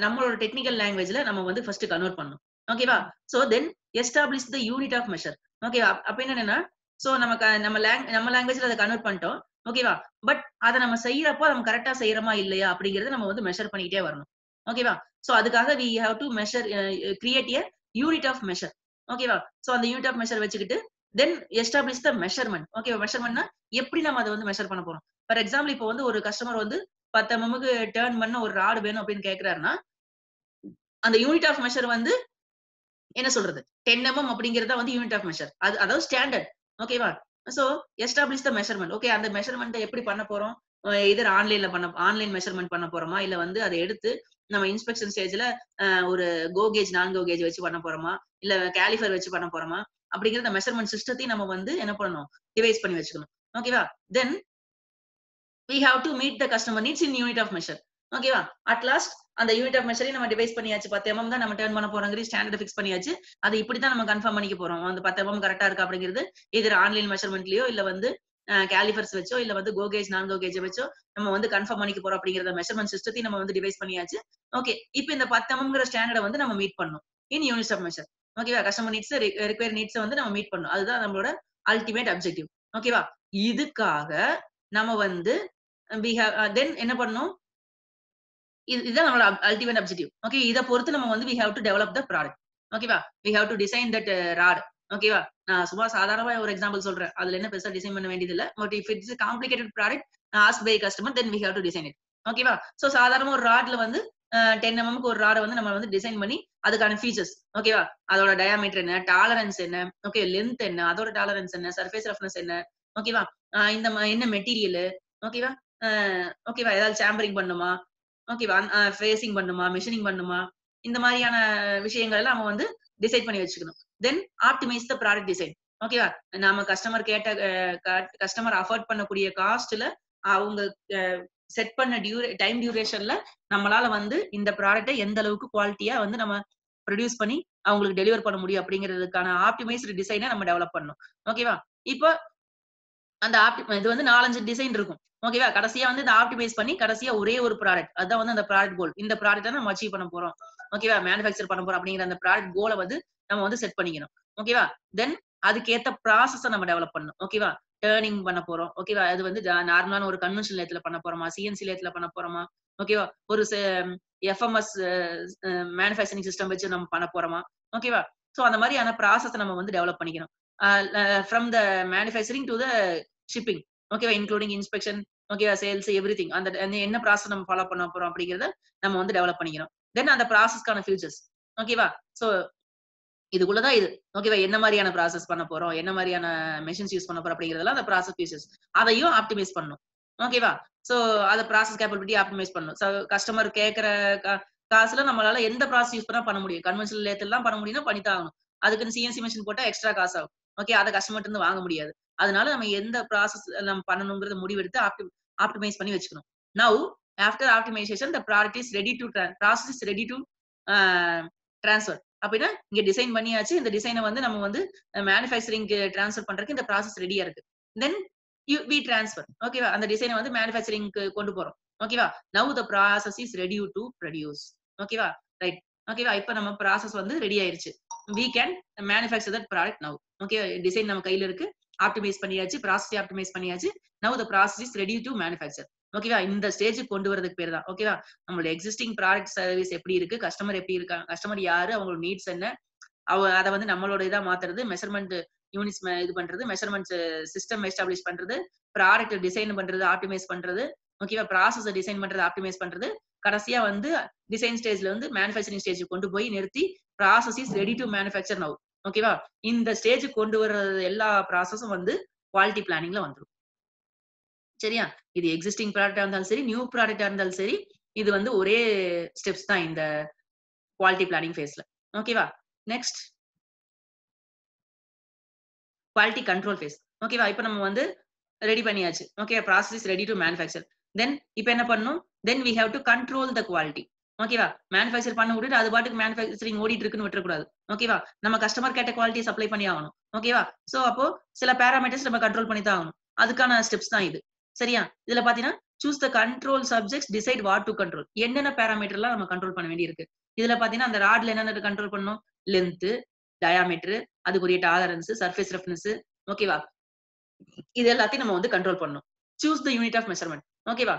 நம்மளோட டெக்னிக்கல் லாங்குவேஜ்ல நம்ம வந்து ஃபர்ஸ்ட் கன்வெர்ட் பண்ணணும். ஓகேவா? So then establish the unit of measure. ஓகேவா? அப்படின்னு என்னன்னா சோ நம்ம லாங்குவேஜ்ல அதை கன்வெர்ட் பண்ணிட்டோம். ஓகேவா? பட் அதை நம்ம செய்யறப்போ நம்ம கரெக்டா செய்யறோமா இல்லையா அப்படிங்கறத நம்ம வந்து மெஷர் பண்ணிக்கிட்டே வரணும். ஓகேவா? சோ அதுக்காக we have to measure create a unit of measure. ஓகேவா? சோ அந்த யூனிட் ஆஃப் மெஷர் வச்சுக்கிட்டு then establish the measurement. ஓகேவா? மெஷர்மென்ட்னா எப்படி நம்ம அதை வந்து மெஷர் பண்ண போறோம்? ஃபார் எக்ஸாம்பிள் இப்போ வந்து ஒரு கஸ்டமர் வந்து 10 mm டர்ன் பண்ண ஒரு ராட் வேணும் அப்படின்னு கேக்குறாருன்னா அந்த யூனிட் ஆஃப் மெஷர் வந்து என்ன சொல்றது 10 mm அப்படிங்கறத வந்து யூனிட் ஆஃப் மெஷர். அதாவது ஸ்டாண்டர்ட். ஓகேவா? சோ எஸ்டாப்ளிஷ் த மெஷர்மென்ட். ஓகே அந்த மெஷர்மென்ட் எப்படி பண்ண போறோம்? இதர் ஆன்லைன் மெஷர்மென்ட் பண்ண போறோமா? இல்ல வந்து அதை எடுத்து நம்ம இன்ஸ்பெக்ஷன் ஸ்டேஜ்ல ஒரு கோ கேஜ், நான் கோ கேஜ் வச்சு பண்ண போறோமா? இல்ல கேலிஃபர் வச்சு பண்ண போறோமா? அப்படிங்கிற மெஷர்மென்ட் சிஸ்டத்தையும் நம்ம வந்து என்ன பண்ணணும்? டிவைஸ் பண்ணி வச்சுக்கணும். ஓகேவா? தென் we have to meet the customer needs in unit of measure. ஓகேவா? அட் லாஸ்ட் அந்த யூனிட் ஆஃப் மெஷரையும் நம்ம டிவைஸ் பண்ணியாச்சு. 10 mm தான் நம்ம டர்ன் பண்ண போறோங்கிற ஸ்டாண்டர்ட் ஃபிக்ஸ் பண்ணியாச்சு. அது இப்படித்தான் நம்ம கன்ஃபார்ம் பண்ணிக்க போறோம். அந்த 10 mm கரெக்டா இருக்கா அப்படிங்கிறது இதர் ஆன்லைன் மெஷர்மென்ட்லயோ இல்ல வந்து கேலிஃபர்ஸ் வச்சோ இல்ல வந்து கோ கேஜ், நான் கோ கேஜ் வச்சோ நம்ம வந்து கன்ஃபார்ம் பண்ணிக்க போறோம் அப்படிங்கறத மெஷர்மென்ட் சிஸ்டத்தையும் நம்ம வந்து டிவைஸ் பண்ணியாச்சு. ஓகே, இப்போ இந்த 10 mmங்கிற ஸ்டாண்டர்டை வந்து நம்ம மீட் பண்ணணும் இன் யூனிட்ஸ் ஆஃப் மெஷர். ஓகேவா? கஸ்டமர் நீட்ஸ் ரிக்வயர் நீட்ஸ் வந்து நம்ம மீட் பண்ணணும். அதுதான் நம்மளோட அல்டிமேட் அப்ஜெக்டிவ். ஓகேவா? இதுக்காக நம்ம வந்து we have then என்ன பண்ணணும்? இதுதான் நம்மளோட அல்டிமேட் அப்ஜெக்டிவ். ஓகே. இத பொறுத்து நம்ம வந்து we have to develop the product. ஓகேவா? we have to design that rod. ஓகேவா? நான் சும்மா சாதாரணமா ஒரு எக்ஸாம்பிள் சொல்றேன். அதுல என்ன பெருசா டிசைன் பண்ண வேண்டியது இல்ல. But if it's a complicated product asked by customer then we have to design it. ஓகேவா? சோ சாதாரணமா ஒரு ராட்ல வந்து 10 mmக்கு ஒரு ராட வந்து நம்ம வந்து டிசைன் பண்ணி அதுக்கான ஃபீச்சர்ஸ் ஓகேவா? அதோட டயாமீட்டர் என்ன? டாலரன்ஸ் என்ன? ஓகே லெந்த் என்ன? அதோட டாலரன்ஸ் என்ன? சர்ஃபேஸ் ரஃப்னஸ் என்ன? ஓகேவா? இந்த என்ன மெட்டீரியல்? ஓகேவா? அ ஓகேவா? ஏதாவது சேம்பரிங் பண்ணுமா? ஓகேவா? ஃபேசிங் பண்ணுமா? மெஷினிங் பண்ணுமா? இந்த மாரியான விஷயங்கள் எல்லாம் நம்ம வந்து டிசைட் பண்ணி வச்சுக்கணும். தென் ஆப்டிமைஸ் த ப்ராடக்ட் டிசைன். ஓகேவா? நாம கஸ்டமர் கேட்ட கஸ்டமர் அஃபோர்ட் பண்ணக்கூடிய காஸ்ட்ல அவங்க அ செட் பண்ண டைம் டியூரேஷன்ல நம்மளால வந்து இந்த ப்ராடக்ட்ட எந்த அளவுக்கு குவாலிட்டியா வந்து நம்ம ப்ரொடியூஸ் பண்ணி அவங்களுக்கு டெலிவர் பண்ண முடியும் அப்படிங்கிறதுக்கான ஆப்டிமைஸ்டு டிசைன நம்ம டெவலப் பண்ணணும். ஓகேவா? இப்போ அந்த இது வந்து 4, 5 டிசைன் இருக்கும். ஓகேவா? கடைசியா வந்து இந்த ஆப்டிமைஸ் பண்ணி கடைசியா ஒரே ஒரு ப்ராடக்ட். அதான் வந்து அந்த ப்ராடக்ட் கோல். இந்த ப்ராடக்ட்ட நம்ம அச்சீவ் பண்ண போறோம். ஓகேவா? மேனுஃபேக்சர் பண்ண போறோம் அப்படிங்கிற அந்த ப்ராடக்ட் கோல வந்து நம்ம வந்து செட் பண்ணிக்கணும். ஓகேவா? தென் அதுக்கேத்த ப்ராசஸ நம்ம டெவலப் பண்ணணும். ஓகேவா? டர்னிங் பண்ண போறோம். ஓகேவா? அது வந்து நார்மலான ஒரு கன்வென்ஷனல் லேத்ல பண்ண போறோமா? சிஎன்சி லேத்ல பண்ண போறோமா? ஓகேவா? ஒரு எஃப்எம்எஸ் மேனுஃபேக்சரிங் சிஸ்டம் வச்சு நம்ம பண்ண போறோமா? ஓகேவா? சோ அந்த மாரியான ப்ராசஸ நம்ம வந்து டெவலப் பண்ணிக்கணும். From the manufacturing to the shipping. ஓகேவா? இன்க்ளூடிங் இன்ஸ்பெக்ஷன், ஓகேவா? Sales everything. அந்த என்ன ப்ராசஸ் நம்ம ஃபாலோ பண்ண போறோம் அப்படிங்கிறத நம்ம வந்து டெவலப் பண்ணிக்கணும். தென் அந்த ப்ராசஸ்க்கான ஃபியூச்சர்ஸ். ஓகேவா? சோ இதுக்குள்ள தான் இது. ஓகேவா? என்ன மாரியான ப்ராசஸ் பண்ண போறோம்? என்ன மாரியான மெஷின்ஸ் யூஸ் பண்ண போறோம் அப்படிங்கிறதெல்லாம் அந்த ப்ராசஸ் ஃபீச்சர்ஸ். அதையும் ஆப்டிமைஸ் பண்ணணும். ஓகேவா? சோ அத ப்ராசஸ் கேப்பபிலிட்டி ஆப்டிமைஸ் பண்ணணும். சோ கஸ்டமர் கேட்கிற காசுல நம்மளால எந்த ப்ராசஸ் யூஸ் பண்ண முடியும். கன்வென்ஷனல் லேத்ல பண்ண முடியும்னா பண்ணி தான் ஆகணும். அதுக்குன்னு சிஎன்சி மெஷின் போட்டா எக்ஸ்ட்ரா காசு ஆகும். ஓகே. அத கஸ்டமர்ட்ட இருந்து வாங்க முடியாது. அதனால நம்ம எந்த ப்ராசஸ் நம்ம பண்ணணும்ங்கறத முடிவெடுத்து ஆப்டிமைஸ் பண்ணி வச்சுக்கணும். Now after optimisation the product is ready to process is ready to transfer. அப்படின்னா இங்க டிசைன் பண்ணியாச்சு. இந்த டிசைன வந்து நம்ம வந்து மேனுஃபேக்சரிங்க்கு ட்ரான்ஸ்ஃபர் பண்றதுக்கு இந்த ப்ராசஸ் ரெடியா இருக்கு. Then we transfer. ஓகேவா? அந்த டிசைன வந்து மேனுஃபேக்சரிங்க்கு கொண்டு போறோம். ஓகேவா? Now the process is ready to produce. ஓகேவா? ரைட். ஓகேவா? இப்ப நம்ம ப்ராசஸ் வந்து ரெடி ஆயிருச்சு. we can manufacture that product now. Okay. Design நம்ம கையில இருக்கு. ஆப்டிமைஸ் பண்ணியாச்சு. ப்ராசஸ் ஆப்டிமைஸ் பண்ணியாச்சு. now the process is ready to manufacture. ஓகேவா? இந்த ஸ்டேஜ்க்கு கொண்டு வரதுக்கு பேர் தான். ஓகேவா? நம்மளோட எக்ஸிஸ்டிங் ப்ராடக்ட் சர்வீஸ் எப்படி இருக்கு? கஸ்டமர் எப்படி இருக்காங்க? கஸ்டமர் யாரு? அவங்களோட நீட்ஸ் என்ன? அத வந்து நம்மளோட இதா மாத்துறது, மெஷர்மென்ட் யூனிட்ஸ் இது பண்றது, மெஷர்மென்ட்ஸ் சிஸ்டம் எஸ்டாப்லிஷ் பண்றது, ப்ராடக்ட் டிசைன் பண்றது, ஆப்டிமைஸ் பண்றது, ஓகேவா? ப்ராசஸ டிசைன் பண்றது, ஆப்டிமைஸ் பண்றது, கடைசியா வந்து டிசைன் ஸ்டேஜ்ல வந்து மேனுஃபேக்சரிங் ஸ்டேஜ்க்கு கொண்டு போய் நிறுத்தி process is ready to manufacture now. ஓகேவா? இந்த ஸ்டேஜ்க்கு கொண்டு வர எல்லா ப்ராசஸும் வந்து குவாலிட்டி பிளானிங்ல வந்துரும். சரியா? இது எக்ஸிஸ்டிங் ப்ராடக்ட்டா இருந்தாலும் சரி, நியூ ப்ராடக்ட்டா இருந்தாலும் சரி, இது வந்து ஒரே ஸ்டெப்ஸ் தான் இந்த குவாலிட்டி பிளானிங் ஃபேஸ்ல. ஓகேவா? Next quality control phase. ஓகேவா? இப்ப நம்ம வந்து ரெடி பண்ணியாச்சு. Okay. Process is ready to manufacture. Then இப்ப என்ன பண்ணணும்? Then we have to control the quality. ஓகேவா? மேனுஃபேக்சர் பண்ண விட்டுட்டு அது பாட்டுக்கு மேனுஃபேக்சரிங் ஓடிட்டு இருக்குன்னு விட்டுறக்கூடாது. ஓகேவா? நம்ம கஸ்டமர் கேட்ட குவாலிட்டிய சப்ளை பண்ணி ஆகணும். ஓகேவா? சோ அப்போ சில பாராமீட்டர்ஸ் நம்ம கண்ட்ரோல் பண்ணி தான் ஆகணும். அதுக்கான ஸ்டெப்ஸ் தான் இது. சரியா? இதுல பாத்தீங்கன்னா choose the control subjects decide what to control. என்னென்ன பாராமீட்டர்லாம் நம்ம கண்ட்ரோல் பண்ண வேண்டி இருக்கு. இதுல பாத்தீங்கன்னா அந்த ராட்ல என்னென்ன கண்ட்ரோல் பண்ணணும்? லென்த், டயாமீட்டர், அதுக்குரிய டாலரன்ஸ், சர்ஃபேஸ் ரஃப்னஸ், ஓகேவா? இது எல்லாத்தையும் நம்ம வந்து கண்ட்ரோல் பண்ணணும். Choose the unit of measurement. ஓகேவா?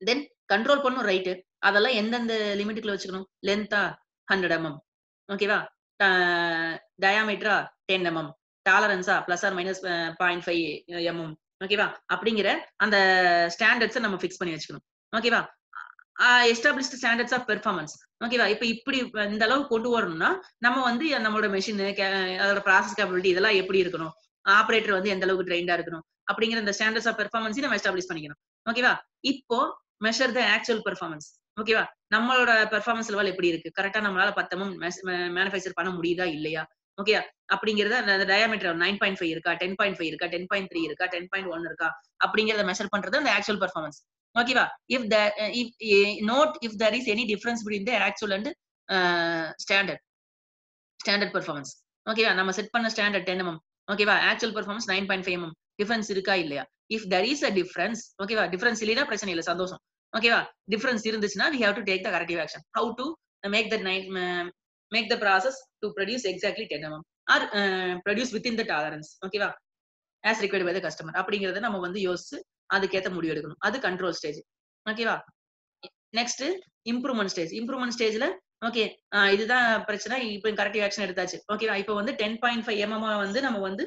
தென் கண்ட்ரோல் பண்ணணும் ரைட். அதெல்லாம் எந்தெந்த லிமிட்டுக்குள்ள வச்சுக்கணும்? லென்த்தா 100 mm. ஓகேவா? டயாமீட்டரா 10 mm. டாலரன்ஸா பிளஸ் ஆர் மைனஸ் 0.5 mm. ஓகேவா? அப்படிங்கிற அந்த ஸ்டாண்டர்ட்ஸ நம்ம ஃபிக்ஸ் பண்ணி வச்சுக்கணும். ஓகேவா? Established standards of performance. ஓகேவா? இப்ப இப்படி இந்த அளவு கொண்டு வரணும்னா, நம்ம வந்து நம்மளோட மெஷின் அதோட ப்ராசஸ் கேப்பபிலிட்டி இதெல்லாம் எப்படி இருக்கணும்? ஆப்பரேட்டர் வந்து எந்த அளவுக்கு ட்ரெயின்டா இருக்கணும்? அப்படிங்கிற இந்த ஸ்டாண்டர்ட்ஸ் ஆஃப் பெர்ஃபார்மன்ஸையும் நம்ம எஸ்டாப்லிஷ் பண்ணிக்கணும். ஓகேவா? இப்போ மெஷர் த ஆக்சுவல் பெர்ஃபார்மன்ஸ். ஓகேவா? நம்மளோட பெர்ஃபார்மன்ஸ் லெவல் எப்படி இருக்கு? கரெக்ட்டா நம்மளால 10 mm மேனுஃபேக்சர் பண்ண முடியுதா? இல்லையா? ஓகேயா? அப்படிங்கிறத அந்த டயாமீட்டர் 9.5 இருக்கா? 10.5 இருக்கா? 10.3 இருக்கா? 10.1 இருக்கா? அப்படிங்கிறத மெஷர் பண்றது அந்த ஆக்சுவல் பெர்ஃபார்மன்ஸ். ஓகேவா? Note if there is any difference between the actual and standard performance. ஓகேவா? நம்ம செட் பண்ண ஸ்டாண்டர்ட் 10 mm. ஓகேவா? Actual performance 9.5 mm. டிஃபரன்ஸ் இருக்கா? இல்லையா? If there is a difference, ஓகேவா? டிஃபரன்ஸ் இல்லைனா பிரச்சனை இல்ல, சந்தோஷம். ஓகேவா? டிஃபரன்ஸ் இருந்துச்சுன்னா we have to take the corrective action. How to make the process to produce exactly 10 mm or produce within the tolerance. ஓகேவா? As required by the customer அப்படிங்கறத நம்ம வந்து யோசிச்சு அதுக்கேத்த முடிவு எடுக்கணும். அது கண்ட்ரோல் ஸ்டேஜ். ஓகேவா? Next improvement stage. இம்ப்ரூவ்மெண்ட் ஸ்டேஜ்ல ஓகே இதுதான் பிரச்சனை. இப்ப கரெக்டிவ் ஆக்ஷன் எடுத்தாச்சு. ஓகேவா? இப்ப வந்து 10.5 வந்து நம்ம வந்து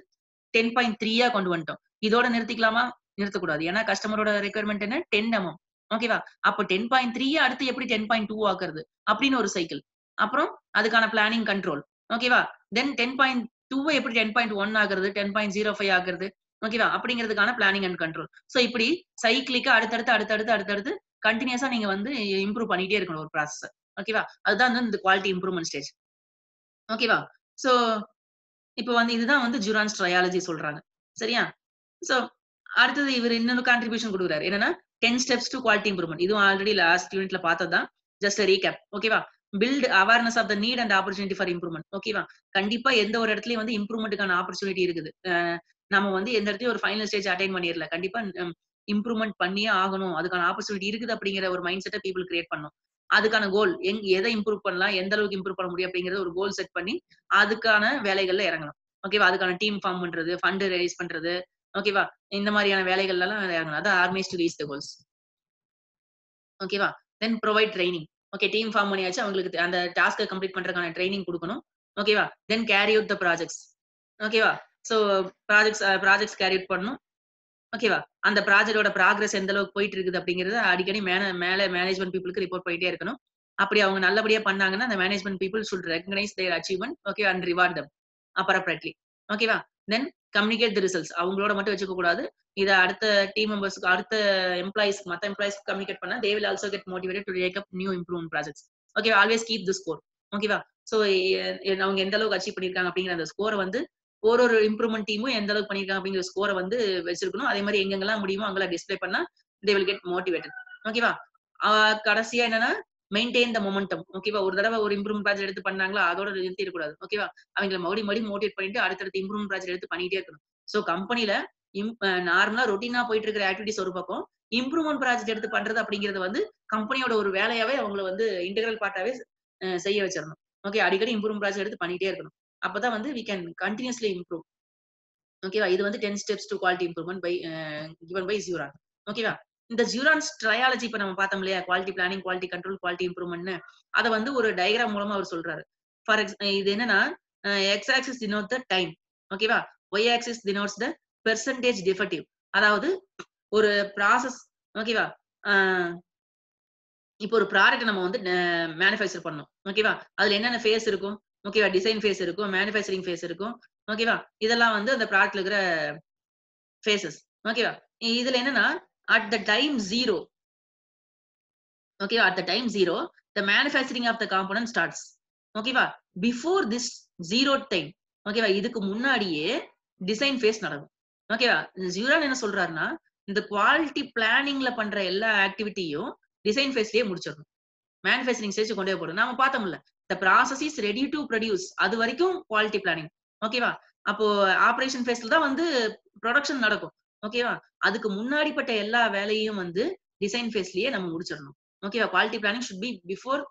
10.3 கொண்டு வந்துட்டோம். இதோட நிறுத்திக்கலாமா? நிறுத்தக்கூடாது. ஏன்னா கஸ்டமரோட ரிக்வயர்மென்ட் என்ன? 10 ஓகேவா? அப்ப 10.3 அடுத்து எப்படி 10.2 ஆக்குறது? அப்படின்னு ஒரு சைக்கிள். அப்புறம் அதுக்கான பிளானிங் கண்ட்ரோல். ஓகேவா? தென் 10.2 எப்படி 10.1 ஆகுறது? 10.05 ஆகுறது? ஓகேவா? அப்படிங்கிறதுக்கான பிளானிங் அண்ட் கண்ட்ரோல். சோ இப்படி சைக்கிளிக்கா அடுத்தடுத்து கன்டினியூஸா நீங்க வந்து இம்ப்ரூவ் பண்ணிட்டே இருக்கணும் ஒரு ப்ராசஸ. ஓகேவா? அதுதான் வந்து இந்த குவாலிட்டி இம்ப்ரூவ்மென்ட் ஸ்டேஜ். ஓகேவா? சோ இப்ப வந்து இதுதான் வந்து ஜுரான்ஸ் ட்ரையாலஜி சொல்றாங்க. சரியா? சோ அடுத்தது இவரு இன்னொன்னு கான்ட்ரிபியூஷன் குடுக்குறாரு. என்னன்னா 10 ஸ்டெப்ஸ் டூ குவாலிட்டி இம்ப்ரூவ்மென்ட். இதுவும் ஆல்ரெடி லாஸ்ட் யூனிட்ல பார்த்தது தான். Just recap. ஓகேவா? Build awareness of the need and opportunity for improvement. ஓகேவா? கண்டிப்பா எந்த ஒரு இடத்துலயும் வந்து இம்ப்ரூவ்மென்ட்க்கான ஆப்பர்ச்சுனிட்டி இருக்குது. நம்ம வந்து எந்த இடத்துலயும் ஒரு ஃபைனல் ஸ்டேஜ் அட்டைன் பண்ணிறல. கண்டிப்பா இம்ப்ரூவ்மென்ட் பண்ணியே ஆகணும். அதுக்கான ஆப்பர்ச்சுனிட்டி இருக்குது அப்படிங்கிற ஒரு மைண்ட் செட்ட பீப்பிள் கிரியேட் பண்ணணும். அதுக்கான கோல் எத இம்ப்ரூவ் பண்ணலாம், எந்த அளவுக்கு இம்ப்ரூவ் பண்ண முடியும் அப்படிங்கறத ஒரு கோல் செட் பண்ணி அதுக்கான வேலைகள்ல இறங்கணும். ஓகேவா? அதுக்கான டீம் ஃபார்ம் பண்றது, ஃபண்ட் ரைஸ் பண்றது, ஓகேவா? இந்த மாதிரியான வேலைகள்லாம் இறங்கணும். அதான் organise to reach the goals. ஓகேவா? Then provide training. Okay team form பண்ணியாச்சு. அவங்களுக்கு அந்த டாஸ்க்க கம்ப்ளீட் பண்றதுக்கான ட்ரெய்னிங் குடுக்கணும். ஓகேவா? Then carry out the projects. ஓகேவா? சோ ப்ராஜெக்ட்ஸ் கேரி அவுட் பண்ணணும். ஓகேவா? அந்த ப்ராஜெக்ட்டோட ப்ராக்ரஸ் எந்த அளவுக்கு போயிட்டு இருக்குது அப்படிங்கிறத அடிக்கடி மேல மேனேஜ்மென்ட் பீப்பிள்க்கு ரிப்போர்ட் பண்ணிட்டே இருக்கணும். அப்படி அவங்க நல்லபடியா பண்ணாங்கன்னா, அந்த management people should recognise their achievement. Okay and reward them appropriately. ஓகேவா? Then communicate the results. அவங்களோட மட்டும் வச்சுக்க கூடாது. இத அடுத்த டீம் மெம்பர்ஸ்க்கு, அடுத்த மத்த எம்ப்ளாயீஸ்க்கு கம்யூனிகேட் பண்ணா, they will also get motivated to take up new improvement projects. Okay always keep the score. ஓகேவா? சோ அவங்க எந்த அளவுக்கு அச்சீவ் பண்ணியிருக்காங்க அப்படிங்கிற அந்த ஸ்கோர வந்து ஒரு இம்ப்ரூவ்மென்ட் டீமும் எந்த அளவுக்கு பண்ணியிருக்காங்க அப்படிங்கிற ஸ்கோர வந்து வச்சிருக்கணும். அதே மாரி எங்கெங்கெல்லாம் முடியுமோ அங்கெல்லாம் டிஸ்ப்ளே பண்ணா தே வில் கெட் மோட்டிவேட்டட். ஓகேவா? கடைசியா என்னன்னா மெயின்டெயின் த மொமெண்டம். ஓகேவா? ஒரு தடவ ஒரு இம்ப்ரூவ்மென்ட் ப்ராஜெக்ட் எடுத்து பண்ணாங்களா, அதோட நிறுத்திறக்கூடாது. ஓகேவா? அவங்கள மறுபடியும் மோட்டிவேட் பண்ணிட்டு அடுத்தடுத்து இம்ப்ரூவ்மென்ட் ப்ராஜெக்ட் எடுத்து பண்ணிட்டே இருக்கணும். சோ கம்பெனில நார்மலா ரொட்டீனா போயிட்டு இருக்கிற ஆக்டிவிட்டீஸ் ஒரு பக்கம், இம்ப்ரூவ்மென்ட் ப்ராஜெக்ட் எடுத்து பண்றது அப்படிங்கிறது வந்து கம்பெனியோட ஒரு வேலையாவே அவங்கள வந்து இன்டெக்ரல் பார்ட்டாவே செய்ய வச்சிரணும். ஓகே அடிக்கடி இம்ப்ரூவ்மென்ட் ப்ராஜெக்ட் எடுத்து பண்ணிட்டே இருக்கணும். அப்பதான் வந்து வி கேன் கன்டினியூஸ்லி இம்ப்ரூவ். ஓகேவா? இது வந்து 10 steps to quality improvement given by Juran. ஓகேவா? இந்த ஜூரான்ஸ் ட்ரையாலஜி இப்ப நம்ம பார்த்தோம் இல்லையா? Quality planning, quality control, quality இம்ப்ரூவ்மென்ட்னு. அத வந்து ஒரு டயகிராம் மூலமா அவர் சொல்றாரு. இது என்னன்னா, X axis denote the time. ஓகேவா? Y axis denotes the percentage defective. அதாவது ஒரு ப்ராசஸ் ஓகேவா? அ இப்போ ஒரு ப்ராடக்ட்ட நம்ம வந்து மேனுஃபேக்சர் பண்ணணும். ஓகேவா? அதுல என்னென்ன ஃபேஸ் இருக்கும்? ஓகேவா? டிசைன் ஃபேஸ் இருக்கும், மேனுஃபேக்சரிங் ஃபேஸ் இருக்கும். ஓகேவா? இதெல்லாம் வந்து அந்த ப்ராடக்ட்ல இருக்கிற ஃபேஸஸ். ஓகேவா? இதுல என்னன்னா, அட் த டைம் 0 ஓகேவா? At the time 0 the manufacturing of the component starts. ஓகேவா? Before this 0 time. ஓகேவா? இதுக்கு முன்னாடியே டிசைன் ஃபேஸ் நடக்கும். ஓகேவா? ஜியூரான் என்ன சொல்றாருன்னா, இந்த குவாலிட்டி பிளானிங்ல பண்ற எல்லா ஆக்டிவிட்டியும் டிசைன் ஃபேஸ்லயே முடிச்சிடணும். மேனுஃபேக்சரிங் ஸ்டேஜ் கொண்டு போய் போடும். நாம பார்த்தோம்ல. The process is ready to produce. அது வரைக்கும் குவாலிட்டி பிளானிங். ஓகேவா? அப்போ ஆப்பரேஷன் ஃபேஸ்ல தான் வந்து புரொடக்ஷன் நடக்கும். ஓகேவா? அதுக்கு முன்னாடிப்பட்ட எல்லா வேலையும் வந்து டிசைன் ஃபேஸ்லயே நம்ம முடிச்சிடணும். ஓகேவா? Quality planning should be before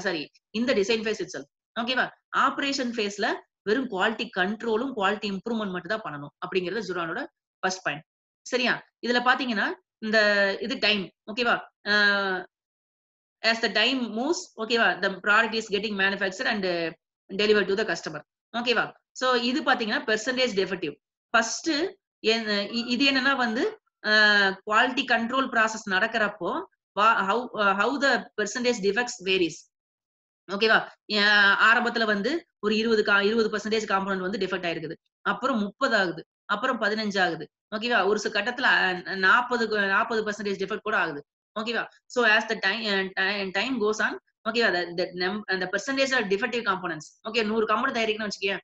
sorry in the design phase itself. ஓகேவா? ஆப்பரேஷன் ஃபேஸ்ல வெறும் குவாலிட்டி கண்ட்ரோலும், குவாலிட்டி இம்ப்ரூவ்மென்ட் மட்டும் தான் பண்ணணும். அப்படிங்கிறது ஜுரானோட ஃபர்ஸ்ட் பாயிண்ட். சரியா? இதுல பாத்தீங்கன்னா, இந்த இது டைம். ஓகேவா? அ as the time moves ஓகேவா the product is getting manufactured and delivered to the customer ஓகேவா சோ இது பாத்தீங்கன்னா பெர்சன்டேஜ் டெஃபெக்டிவ் ஃபர்ஸ்ட் இது என்னன்னா வந்து குவாலிட்டி கண்ட்ரோல் ப்ராசஸ் நடக்கிறப்போ how the percentage defects varies ஓகேவா ஆரம்பத்துல வந்து ஒரு 20% காம்பனன்ட் வந்து டிஃபெக்ட் ஆயிருக்குது அப்புறம் 30 ஆகுது அப்புறம் 15 ஆகுது ஓகேவா ஒரு சில கட்டத்துல 40% டிஃபெக்ட் கூட ஆகுது ஓகேவா so as the time goes on ஓகேவா the percentage of defective components okay 100 component தயாரிக்கணும்னு வச்சுக்கேன்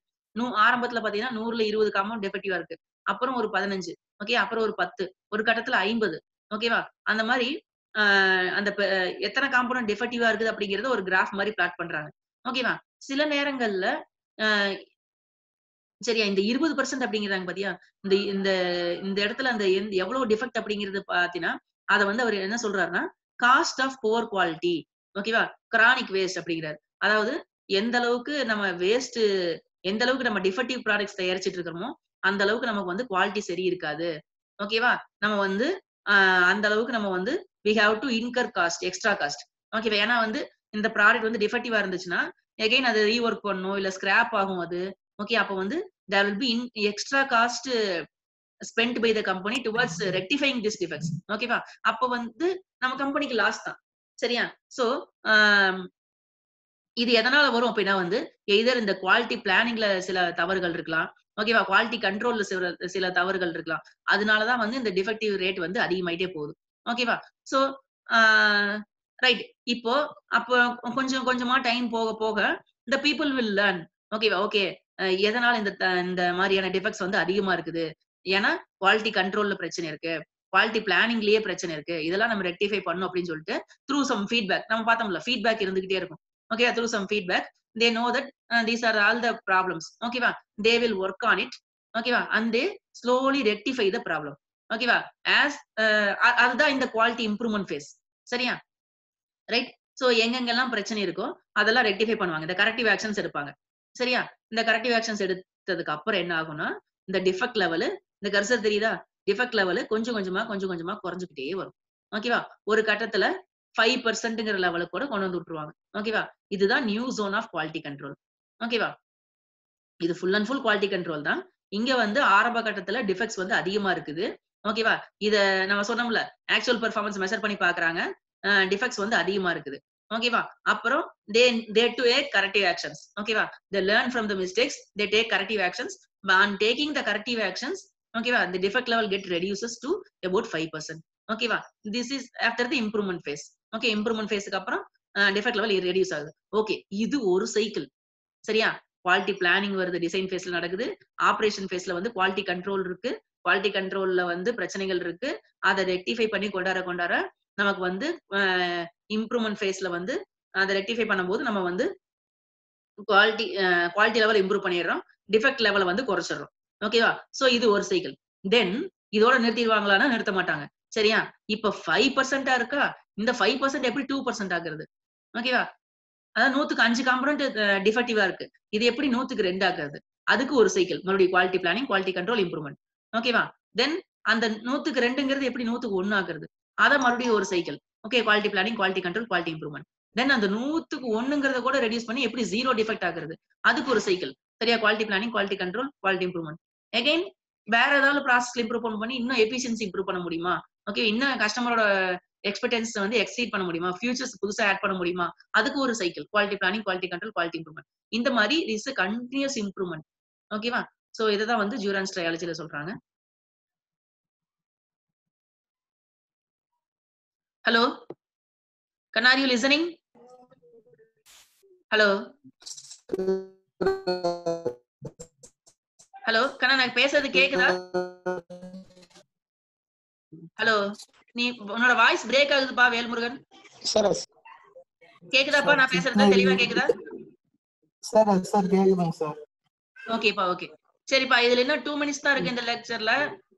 ஆரம்பத்துல பாத்தீங்கன்னா 100ல 20 காம்பனன்ட் டிஃபெக்டிவா இருக்கு அப்புறம் ஒரு 15 ஓகே அப்புறம் ஒரு 10 ஒரு கட்டத்துல 50 ஓகேவா அந்த மாதிரி அந்த எத்தனை காம்பனன்ட் டிஃபெக்டிவா இருக்குது அப்படிங்கறத ஒரு கிராஃப் மாதிரி பிளாட் பண்றாங்க ஓகேவா சில நேரங்கள்ல சரியா இந்த 20% அப்படிங்கிறாங்க பாத்தியா இந்த இந்த இந்த இடத்துல அந்த எவ்வளவு டிஃபெக்ட் அப்படிங்கிறது பாத்தீங்கன்னா அத வந்து அவர் என்ன சொல்றாருன்னா காஸ்ட் ஆஃப் புவர் குவாலிட்டி ஓகேவா கிரானிக் வேஸ்ட் அப்படிங்கிறாரு அதாவது எந்த அளவுக்கு நம்ம வேஸ்ட் எந்த அளவுக்கு நம்ம டிஃபெக்டிவ் ப்ராடக்ட்ஸ் தயாரிச்சிட்டு இருக்கோமோ அந்த அளவுக்கு நமக்கு வந்து குவாலிட்டி சரி இருக்காது. ஓகேவா? நம்ம வந்து அந்த அளவுக்கு நம்ம வந்து we have to incur cost, extra cost. ஓகேவா? ஏன்னா வந்து இந்த ப்ராடக்ட் வந்து டிஃபெக்டிவா இருந்துச்சுன்னா, அகைன் அத ரீவொர்க் பண்ணணும். இல்ல ஸ்கிராப் ஆகும் அது. ஓகே. அப்ப வந்து there will be extra cost spent by the company towards rectifying these defects. ஓகேவா? அப்ப வந்து நம்ம கம்பெனிக்கு லாஸ் தான். சரியா? சோ, இது எதனால வரும் அப்படின்னா வந்து, எய்தர் இந்த குவாலிட்டி பிளானிங்ல சில தவறுகள் இருக்கலாம். ஓகேவா? குவாலிட்டி கண்ட்ரோல்ல சில தவறுகள் இருக்கலாம். அதனால தான் வந்து இந்த டிஃபெக்டிவ் ரேட் வந்து அதிகமாயிட்டே போகுது. ஓகேவா? சோ, ஆ ரைட். இப்போ அப்போ கொஞ்சம் கொஞ்சமா டைம் போக போக the people will learn. ஓகேவா? ஓகே. எதனால இந்த மாரியான டிஃபெக்ட்ஸ் வந்து அதிகமா இருக்குது? ஏன்னா, குவாலிட்டி கண்ட்ரோல்ல பிரச்சனை இருக்கு. குவாலிட்டி பிளானிங்லயே பிரச்சனை இருக்கு. இதெல்லாம் நம்ம ரெக்டிஃபை பண்ணணும் அப்படின்னு சொல்லிட்டு, த்ரூ சம் ஃபீட்பேக் நம்ம பார்த்தோம்ல, ஃபீட்பேக் இருந்துகிட்டே இருக்கும். Okay, through some feedback they know that these are all the problems. Okay va, they will work on it. Okay va, and they slowly rectify the problem. Okay va, as அதுதான் இந்த quality improvement face. சரியா? Right. So எங்கெங்கெல்லாம் பிரச்சனை இருக்கோ அதெல்லாம் rectify பண்ணுவாங்க. இந்த corrective actions எடுப்பாங்க. சரியா? இந்த கரெக்டிவ் ஆக்ஷன்ஸ் எடுத்ததுக்கு அப்புறம் என்ன ஆகும்னா, இந்த டிஃபெக்ட் லெவல், இந்த கர்சர் தெரியுதா? டிஃபெக்ட் லெவல் கொஞ்சம் கொஞ்சமா குறைஞ்சுக்கிட்டே வரும். ஓகேவா? ஒரு கட்டத்துல 5%ங்கிற லெவலுக்கு கூட கொண்டு வந்து விட்டுருவாங்க. ஓகேவா? இதுதான் new zone of quality control. ஓகேவா? இது full and full quality control தான். இங்க வந்து ஆரம்ப கட்டத்துல டிஃபெக்ட்ஸ் வந்து அதிகமா இருக்குது. ஓகேவா? இத நம்ம சொன்னோம்ல, ஆக்சுவல் பெர்ஃபார்மன்ஸ் மெஷர் பண்ணி பார்க்கறாங்க. டிஃபெக்ட்ஸ் வந்து அதிகமா இருக்குது. ஓகேவா? அப்புறம் they to take corrective actions. ஓகேவா? They learn from the mistakes, they take corrective actions. On taking the corrective actions, ஓகேவா? The defect level get reduces to about 5%. ஓகேவா? This is after the improvement phase. Okay, improvement ஃபேஸ்க்கு அப்புறம் defect level reduce ஆகுது. Okay, இது ஒரு cycle. சரியா? Quality planning வருது, design ஃபேஸ்ல நடக்குது. ஆபரேஷன் ஃபேஸ்ல வந்து குவாலிட்டி கண்ட்ரோல் இருக்கு. குவாலிட்டி கண்ட்ரோல்ல வந்து பிரச்சனைகள் இருக்கு. அத ரெக்டிஃபை பண்ணி கொண்டார நமக்கு வந்து இம்ப்ரூவ்மென்ட் ஃபேஸ்ல வந்து அத ரெக்டிஃபை பண்ணும்போது நம்ம வந்து குவாலிட்டி லெவல் இம்ப்ரூவ் பண்ணிடுறோம். டிஃபெக்ட் லெவல வந்து குறைச்சிடுறோம். ஓகேவா? சோ இது ஒரு சைக்கிள். தென் இதோட நிறுத்திடுவாங்களான்னா நிறுத்த மாட்டாங்க. சரியா? இப்ப 5% இருக்கா? இந்த 5% எப்படி 2% ஆகுறது? ஓகேவா? அதாவது 100க்கு 5 காம்போனன்ட் டிஃபெக்டிவா இருக்கு. இது எப்படி 100க்கு 2 ஆக்குறது? அதுக்கு ஒரு சைக்கிள். மறுபடியும் quality planning, quality control, improvement. ஓகேவா? தென் அந்த 100க்கு 2ங்கிறது எப்படி 100க்கு 1 ஆக்குறது? அத மறுபடியும் ஒரு cycle. Okay, quality planning, quality control, quality improvement. Then அந்த 100க்கு 1ங்கிறத கூட ரெடியூஸ் பண்ணி எப்படி 0 டிஃபெக்ட் ஆக்குறது? அதுக்கு ஒரு சைக்கிள். சரியா? Quality planning, quality control, quality improvement. Again வேற ஏதாவது ப்ராசஸ்ல இம்ப்ரூவ் பண்ணி இன்னும் எஃபிஷியன்சி இம்ப்ரூவ் பண்ண முடியுமா? ஓகே, இன்னும் கஸ்டமரோட எக்ஸ்பெக்டன்ஸ் வந்து எக்ஸீட் பண்ண முடியுமா? ஃபியூச்சர்ஸ் புதுசா ஆட் பண்ண முடியுமா? அதுக்கு ஒரு cycle. Quality planning, quality control, quality improvement. இந்த மாரி இஸ் எ கன்டினியூஸ் இம்ப்ரூவ்மென்ட். ஓகேவா? சோ இததான் வந்து ஜூரான்ஸ் ட்ரையாலஜில சொல்றாங்க. ஹலோ, கண்ணா, are you listening? Hello hello கண்ணா, நான் பேசுறது கேக்குதா? ஹலோ, நீ உன்னோட வாய்ஸ் பிரேக் ஆகுதுப்பா வேல்முருகன். சார் கேக்குதாப்பா? நான் பேசுறது தெளிவா கேக்குதா? சார் கேக்குதுங்க சார். ஓகேப்பா, ஓகே. சரிப்பா, இதுல இன்னும் 2 மினிட்ஸ் தான் இருக்கு இந்த லெக்சர்ல.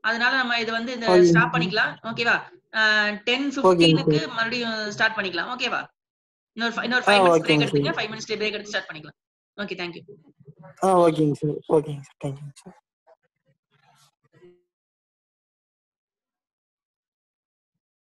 அதனால நம்ம இது வந்து இந்த ஓகே ஸ்டாப் பண்ணிக்கலாம். ஓகேவா? 10:15க்கு மறுபடியும் ஸ்டார்ட் பண்ணிக்கலாம். ஓகேவா? இன்னொரு 5 மினிட்ஸ் பிரேக் எடுத்துங்க. 5 மினிட்ஸ் பிரேக் எடுத்து ஸ்டார்ட் பண்ணிக்கலாம். Okay, thank you. ஓகேங்க சார். ஓகேங்க சார். Thank you sir.